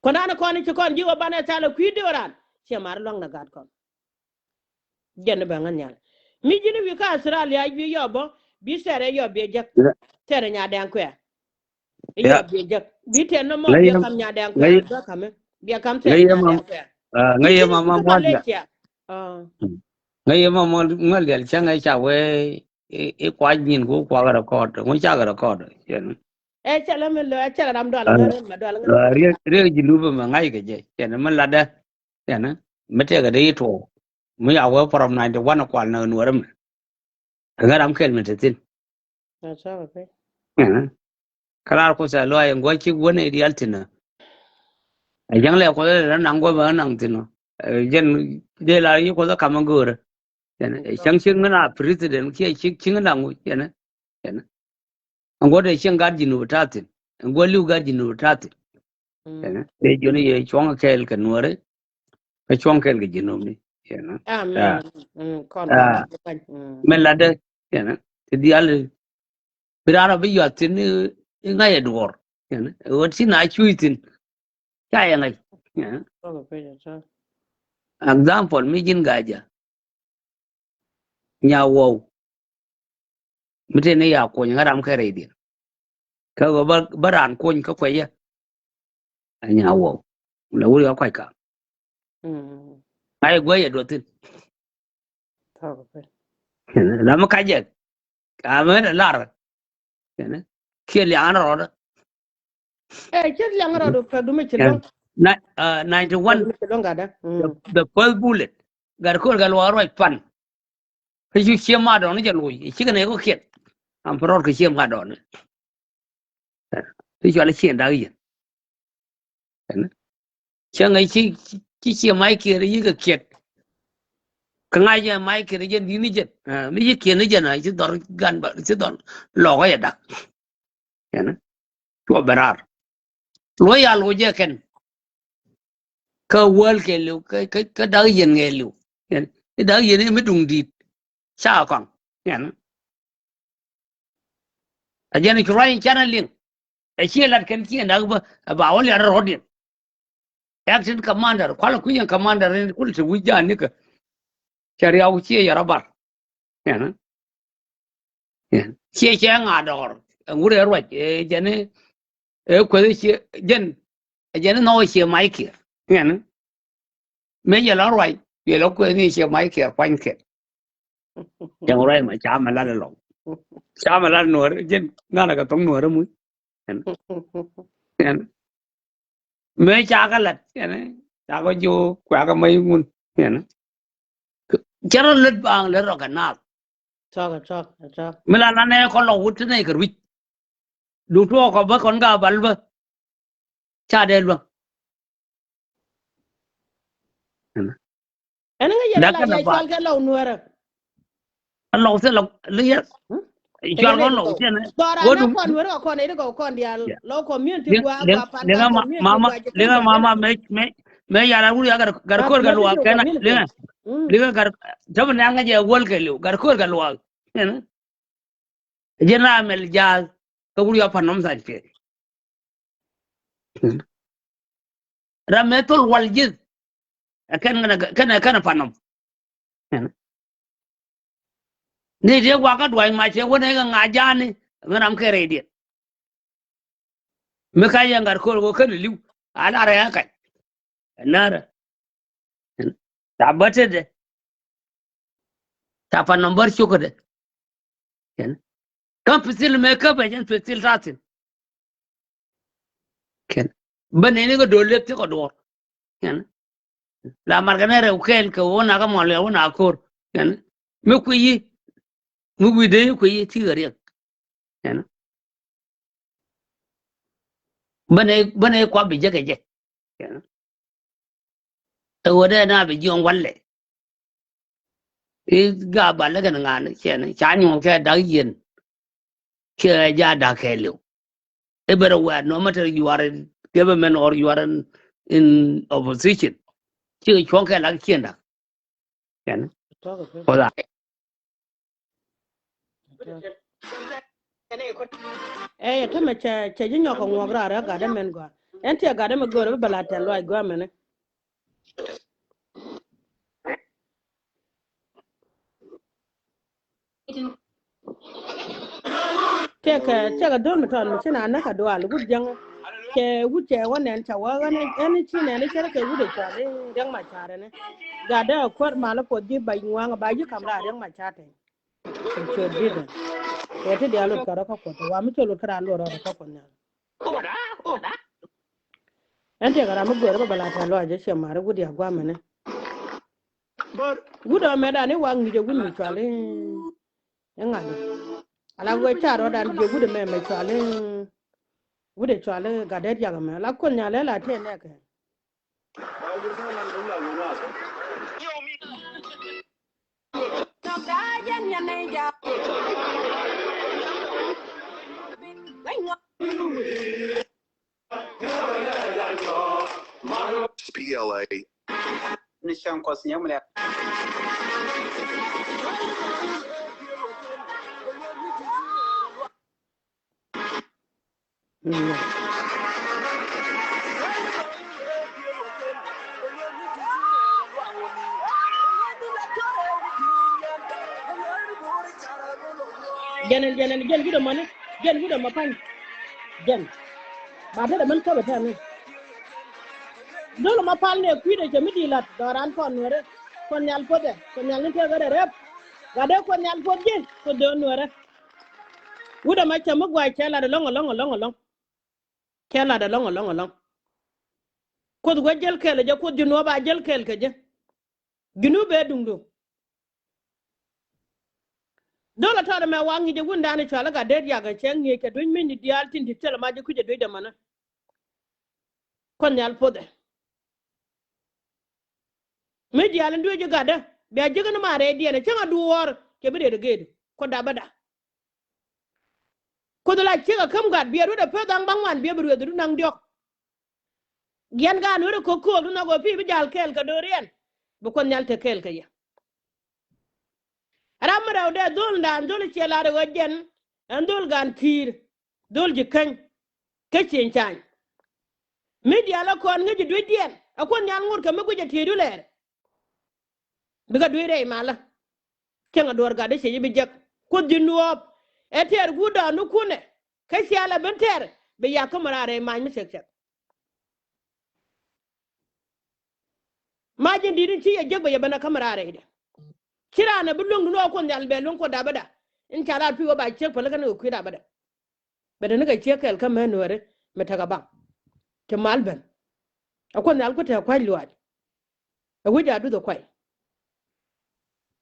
konana kon chi kon jiwo bana tala kwi de oran che mar long na gad kon jenne ba ngan nyal mi jini wi ka australia bi yobo bi sere yo be jek sere nya dan kwe ya yo be jek bi ten no mo ngai bi kam nya dan kwe ngai ba kam bi kam sere ngai nya ma dan kwe mi ngai jini ma bi ka ma malaysia ah ngay mà ngal del cha ngay cha we e kwa nyin ko kwa ga record ngo cha ga record chen e chala me lo chala ram do la ngare ma do la ngare re re ji lu ba ngai ga je chen man la da chen mete ga de to mu ya we from 91 kwa na nu ram ga ram kel mete tin na sawa pe kala ko sa lo ay ngo chi wona ideal tin a jang le ko le nang go ba nang tin jen de la yi ko da kamangor chang ching na president ke ching na ngu yen ngo de ching gar jinu tatin ngo liu gar jinu tatin de joni ye chong kel kan wore ka chong kel ge jinu ni amen kon ah men la de ti dial birara bi yatin ngai dor wot si na chuitin cha ya ngai example mi jin gaja nya wo mite ne ya ko nya ram kare din ka go baran ko ka ko ya nya wo la wuri ka ka ai go ya do tin la ma ka je ka me la ra ke li an ro chết lăng rồi được phải đúng mới chết lăng 91 chết lăng cả đó the first bullet gar ko gal waro pan ka ju che ma do ne je loyi chi ka ne ko khet am pro ka che ma do ne ti jo la chen da yin chen ai chi che mai ke ri ga khet ka ngai je mai ke ri je ni je mi je ke ne je na chi dor gan ba chi dor lo ga ya da to berar lo ya lo je ken ka wal ke lu ka da yin nge lu da yin mi dung di cha kwang a je ni krai channel link a chi lat ken chi na ba wal ya ro din action commander kwala kunyan commander ne kul se wuja ni ka chari au chi ya rabar yana chi nga dor ngure ro jene ko chi jen no chi mai ki yana me ya la roi ye lo ko ni chi mai ki kwan ke yang roi ma cha ma la lo cha ma la no jen na na ka tong no mu yana me cha ka lat yana cha ko ju kwa ka mai mun yana charo let bang le ro ka na cho mila na ne ko lo wut ne ka wi du to ko ba kon ga bal ba cha de lo anh ấy da giờ ka là na dạy ba cho cái lâu nuôi rồi lo se lo le ya cái cha cái lo này lo đâu se ne đó là go nó du còn nuôi rồi còn ấy nó còn đi lâu community le qua le qua pan le qua ma community mama qua chỉ le cần qua mama benefit me ya la wuri gar ko ga lo community ka na community le gar jab na nga je wol ke lu gar ko ga lo ne je na mel ja ka wuri ya panom sa ke ra me tol wal jiz kan panom ni je wa ka dwai ma che wona ga nga ja ni nganam ke re di me ka ya ngar ko go kan liu ala ra ya ka nara ta bate de ta pa number chuko de kan pisil me ka ba jan pisil ratin ken bane ni go dole te ko do ken la margana re ukel ko wona ga mo le wona kor ken me ku yi mu bi de ku yi ti gari ken bane kwa bi je ke je ken e wona na bi jon walle e ga ba la ga ngana ken cha nyu ke da yin ke ja da ke lu everywhere no matter you are in government or you are in opposition chứ chọn cái là cái đó có là eh mà che ji nyoko ngogra ra ga da men go en te ga da me go ro bala tan lo go men te ga don ton mi china na ka do al gud jang che wu che won en ta wa ne en chi ne ne chere ke wu de cha le dang ma cha ne ga da ko ma la po di ba ngwa ba ji kam ra dang ma cha te cho di de e te dia lo ka ra ka ko wa mi to lo ka lo ra ka ko ne en te ga ra me go ro bala tan lo je che ma ra gud ya gwa men gud o me da ne wa ngi je gud mi cha le en ga ala go cha ro dan je gud me cha le wude chwale gadet yaga me la kon nyale la te ne ke PLA. Nisham Kosnyamla. Jen guda mani jen guda mapan jen ba ta da man ka bata ne dole mapal ne ku da ke midi lat doran kon nore kon nyal pode kon nyal ni te ga rep ga de kon nyal pode ko do nore guda ma ke magwa ke la da long ke la da long ko do jel kele je ko dino ba jel kel ke je ginu be dungdo dole ta da me wangi je gunda ne chala ga de ya ga chen ni ke dun min di altin di tele ma je ku je do de mana kon nyal pode me di alan do je gada be je ga ma re di ne chen adu wor ke be de gedu ko da bada ko do la ke ga kam gad be ru da pe dang bang wan be ru du nang diok gian ga no ko ko du na go pi bi jal kel ka do rien bu kon nyal te kel ka ya ramra de dol ndan dol che la de wajen an dol gan tir dol ji kan ke chen chan media la kon ngi du dien akon nyal ngur ka me go je tidu ler bi ga du re mala ke nga dor ga de che bi jak ko di nuop eter guda nu kune ke siala benter be ya kamara re ma mi sek majin didin ci ya jagba ya bana kamara re de kira na bulung no ko nyal be lung ko da bada in kala fi ba ce fa laga no ku da bada bada ne ga ce kal kan men wore meta ga ba ke malben akon nyal ko ta kwai luwat a wuja du da kwai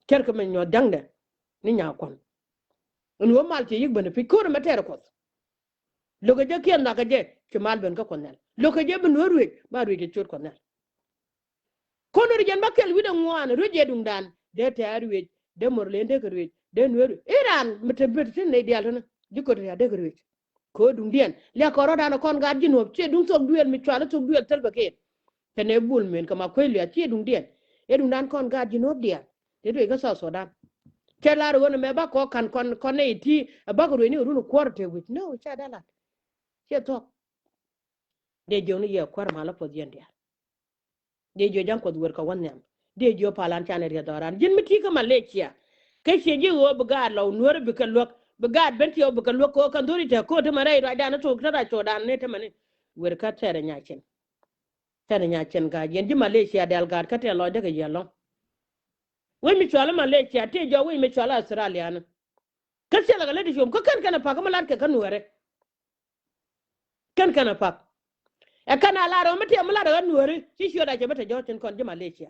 ker ka men nyo dangde ni nya kon in wo mal ce yig bana fi ko ma tere ko loga je kien na ga je ke malben ka kon nyal loga je ben worwe ba ru ke chot kon nyal kono rijan bakel wida ngwan ruje dung dan de taarwe de morlende kerwe de nweru iran metebet tin ne dial na jiko ya de kerwe ko dung dien le ko roda na kon gad jino che dung sok duel mi twala sok duel tel baket tene bul men kama ko le che dung dien e dung dan kon gad jino dia de do ga so dan che la ro ne me ba ko kan kon ne ti ba ko ni ru no korte wit no cha dala che to de joni ye kwar mala po dien dia de jo jam ko dur ka wonnam de jo palan chane ri doran jin miti ka Malaysia ke che ji wo buga law nuor bi ka lok buga benti yo bi ka lok ko kan duri ta ko ta mare ra da na to ta to dan ne ta mane wer ka tere nya chen ga jen ji Malaysia dal gar ka te lo daga yello we mi chola Malaysia te jo we mi chola Australia na ka che la le di jom ko kan kana pa ka malat ka nuore kan kana pa e kana la ro mate mala da nuore ci shoda je bata jo tin kon ji Malaysia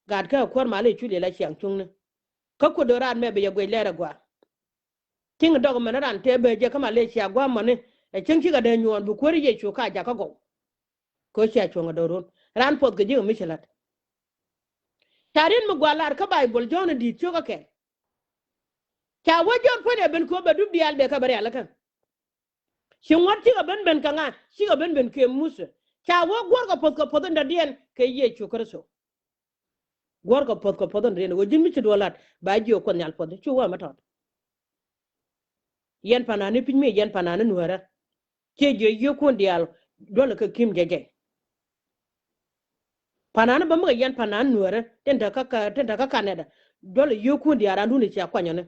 gad ka kwar male chule la chiang chung ne ka ko doran me be yegwe lera gwa king dog man ran te be je ka Malaysia gwa mane e ching chi ga de nyon bu kwari ye chu ka ja ka go ko cha chung do ron ran pot ga je mi chelat tarin mu gwa lar ka bible jon di chu ka ke cha wo jon pone ben ko be dub dial be ka bare ala kan shin wat chi ga ben ka nga chi ga ben ke musu cha wo gor ga pot nda dien ke ye chu so gorko podon reno wo jimmi ci dolat ba jiyo kon nyal pod ci wa matot yen panane pinme yen panane nuara ke je yo kon dial dole ka kim jeje panane ba mga yen panane nuara tenta ka kaneda dole yo kon diara ndu ni ci akwanyo ne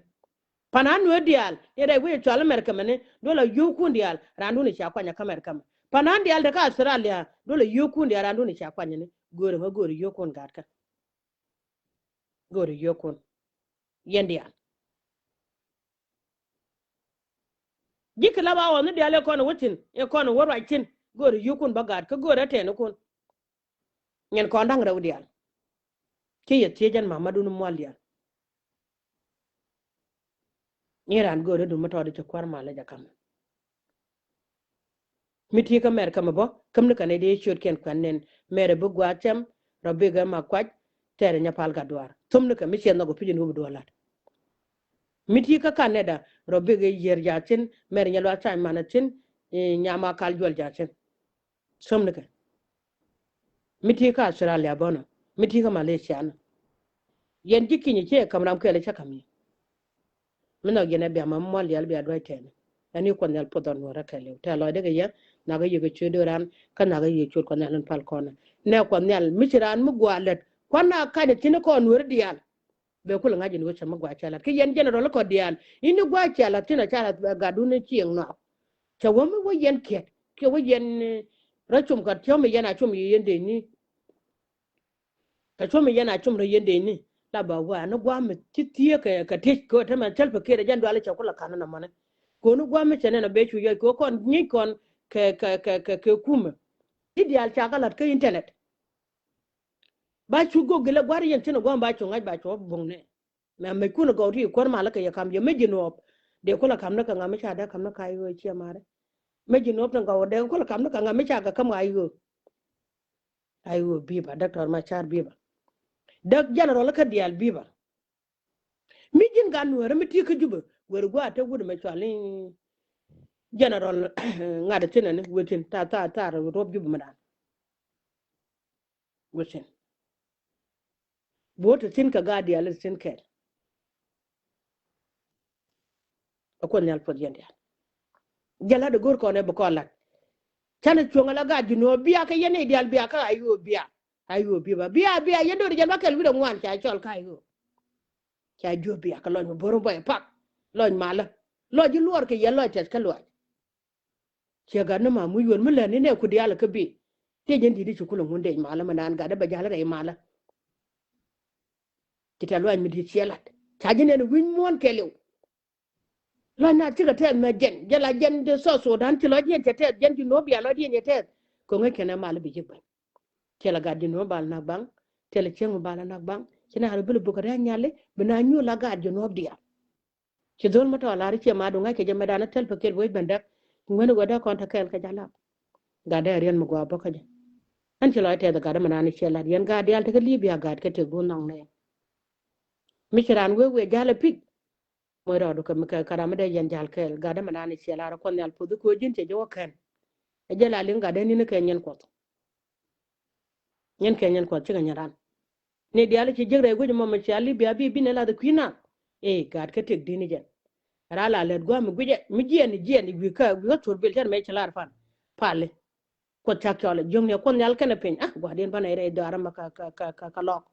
panane nuara dial e dai we chwala merka mane dole yo kon dial randu ni ci akwanya kamer kam panane dial da ka Australia dole yo kon diara randu ni ci akwanya ne gore ma gore yo kon gatka gore yokon yendia jikla ba wonu diale kono wutin e kono woro akin gore yokon bagad ka gore tene kon nyen ko ndang rew dial ke yete jan mamadu no molya iran gore du matode ci kwar mala jakam miti ka mer kam bo kam ne kane de chot ken kanen mere bu gwacham robbe ga makwaj tere nyapal ga dwar tumne ka mi chen no go pijin wo dolat miti ka Canada robe ge yer jatin mer nyalo ta manatin nyama kal jol jatin somne ka miti ka Australia bona miti ka Malaysia na yen dikinyi ke kamram kele chakami mina gene be ma mol yal be adwa tene ani ko nyal podon wora kele ta lo de ya na ga yege chudoran kan na ga ye chul ko nyal pal kona ne ko nyal michiran mu gwalet ko na ka de tin ko nur dial be kula ngaji ni wacha magwa chala ki yen general ko dial ini gwa chala tina chala gadu ne chieng no cha wo mi wo yen ke wo yen rachum ka tyo mi yana chum yen de ni ka chum yana chum re yen de ni la ba wa no gwa mi titie ka te ko ta man tel pe ke jan dwale cha kula kana na mane ko no gwa mi chene na be chu ye ko kon ni kon ke kuma ideal cha kala ke internet ba chu go gele gwar yen tina gwa ba chu ngai ba chu bong ne me kuna go ri ko mala ka ya kam ye me jino de kula kam na ka ngam cha da kam na kai yo chi mare me jino tan go de kula kam na ka ngam cha ka kam ayo biba doctor ma char biba dak general ka dial biba mi jin ga nuwer mi ti ka juba wer gwa ta gudu me chwalin general ngada tinane wetin ta rob juba madan wetin bota tin ka ga dial tin ke ko nyal pod yende jala de gor ko ne bu ko lat tane chonga la ga jino biya ka yene dial biya ka ayo biya yendo de jama kel wido ngwan cha chol ka ayo cha jo biya ka lo boro boy pak lo mala lo ji luor ke yelo tes ka lo che ga na ma mu yon mele ne ku dial ka bi te jen di ci kula munde mala manan ga da ba jala re mala ti ta lo mi di chelat cha jine ne win mon kelew lo na ti ka te ma jen jala jen de so dan ti lo jen te jen di no biya lo di ne te ko nge kene mala bi jibba kela ga di no bal na bang tele chengu bala na bang kina har bulu bu ka da nyale bina nyu la ga di no dia ci dol mata wala ri ce ma do ngake je medana tel pa kel boy benda ngene goda kon ta kel ka jala ga da riyan mu gwa baka je an ci lo te da ga da manani ce la yan ga da ta libya ga ka te go nong ne mi kiran we jala pik mo ro do ka mi ka kara ma da yan jal kel ga da manani ce la kon yal pu ko jin ce jo kan e jala lin ga da ni ne ka nyen ko ci ga nyaran ne dial ci jegre go mo ma ci libya bi ne la da kwina e ga ka te dini je rala let gwa mi guje mi jeni wi ka turbel tan me chalar fan pale ko takole jongne kon yal kana pen gwa den bana ire dara maka ka lok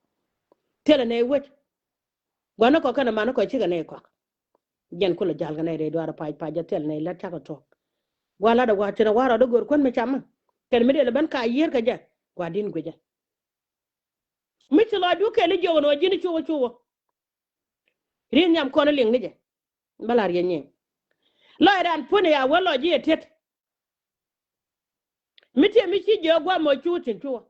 tele ne wet gwa no ko kana man ko chiga ne ko jen ko la jal ga ne ire dara pa ja tel ne la ta ko to gwa la da gwa tena wara do gor kon me chama ken mi de ban ka yer ka ja gwa din guje mi ti la du ke le jowo jini chuwo rin nyam kono ling ni je balar yenye lo ran pune ya wolo ji etet miti mi ci jo gwa mo chutin chuo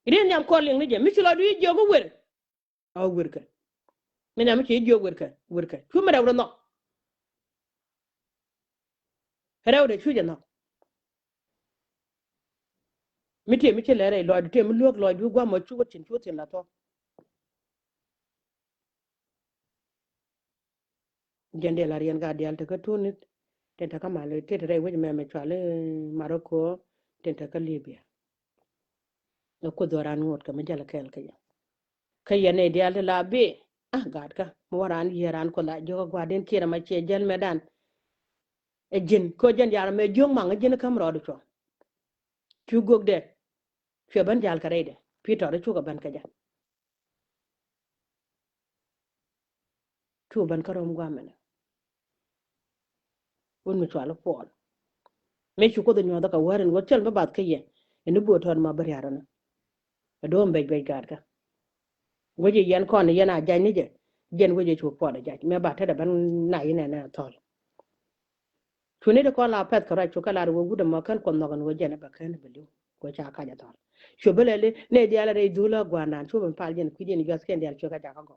rin nyam ko ling ni je mi ci lo du jo go wer o wer ka mi na mi ci jo wer ka chu ma daw no rew de chu je no miti mi ci le re lo du te mi lok lo du gwa mo chutin la to jende la rien ga dial te ka tunit te ta ka male te re we me chwale maroko te ta ka libya ko doran ngot ka mi jala kel ka ya ka yene dial la be gad ka mo waran yeran ko la jo gwa den kira ma che jel medan e jin ko jen yara me jong ma ngin kam rodo cho chu gog de fe ban jal kare de pito de chu ga ban ka ja chu ban ka rom gwa mena won mi chwala pol me chu ko de nyoda ka waran wo tel ba bat ka ye ene bo ton ma bar yara na do be gad ka woje yen ko ne yana ja ni je jen woje chu po da ja me ba ta da ban na ina na tol tuni de ko la pet ka ra chu ka la wo gudu ma kan ko no gan wo je na ba kan belu ko cha ka ja tol shobelele ne diala re dula gwanan choben paljen kidien gas ken dial choka jaka go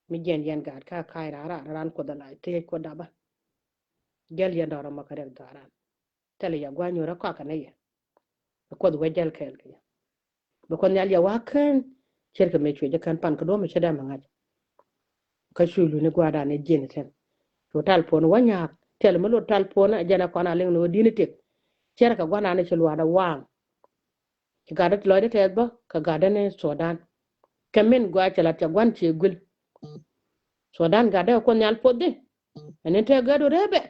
mi jen gad ka kai rara ran ko dala te ko daba gel ya ndoro makare daran tele ya gwanyo ra ka ne ya ko do gel kel ya be ko nyal ya wakan cherke me chwe kan pan ko do me cheda mangaj ka shulu ni gwada ne jeni ten to talpon wanya tel mo lo talpon jana kona ling no dini tek cer ka gwana ne chulwa da wang ki gada lo de te ba ka gada ne Sudan kamen gwa chala ta gwan che gul Sudan gada ko nyal podde ene te gado rebe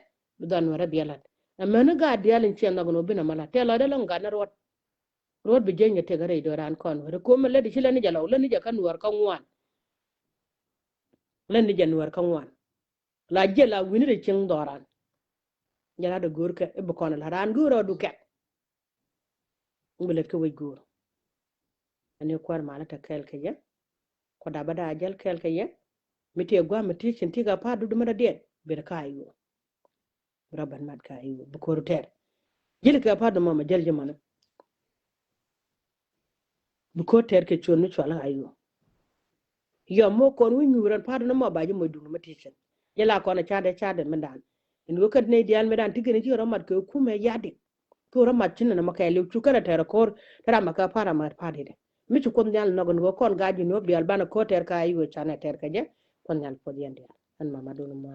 dan wara bielat amma ne ga dialin chen na gono bina mala te lo de long gana rot bi jenya te gare do ran kon wara ko mele di chila ni jalaw le ni jakan war kan wan le ni jan war kan wan la jela wini de ching doran jala de gurke e bu kon la ran guro du ke ngulet ko way guro ane kwar mala ta kel ke ye ko da bada jal kel ke ye miti gwa miti chinti ga pa du mara den bir ka ayu raban mat ka ayu bu ko ter jil ka pa du mama jal jamana bu ko ter ke chonu chala ayu yo mo kon wi nyuran pa du no ma ba ji mo du mati chen jela ko na chade mendan en go kat ne dial medan tigene ji ramat ko kume yadi ko ramat chin na makay lu chukara ter kor tara maka para mat pa de mi chu kon nyal no go kon gaji no bi albana ko ter ka ayu chana ter ka je kon nyal po yende an mama du no mo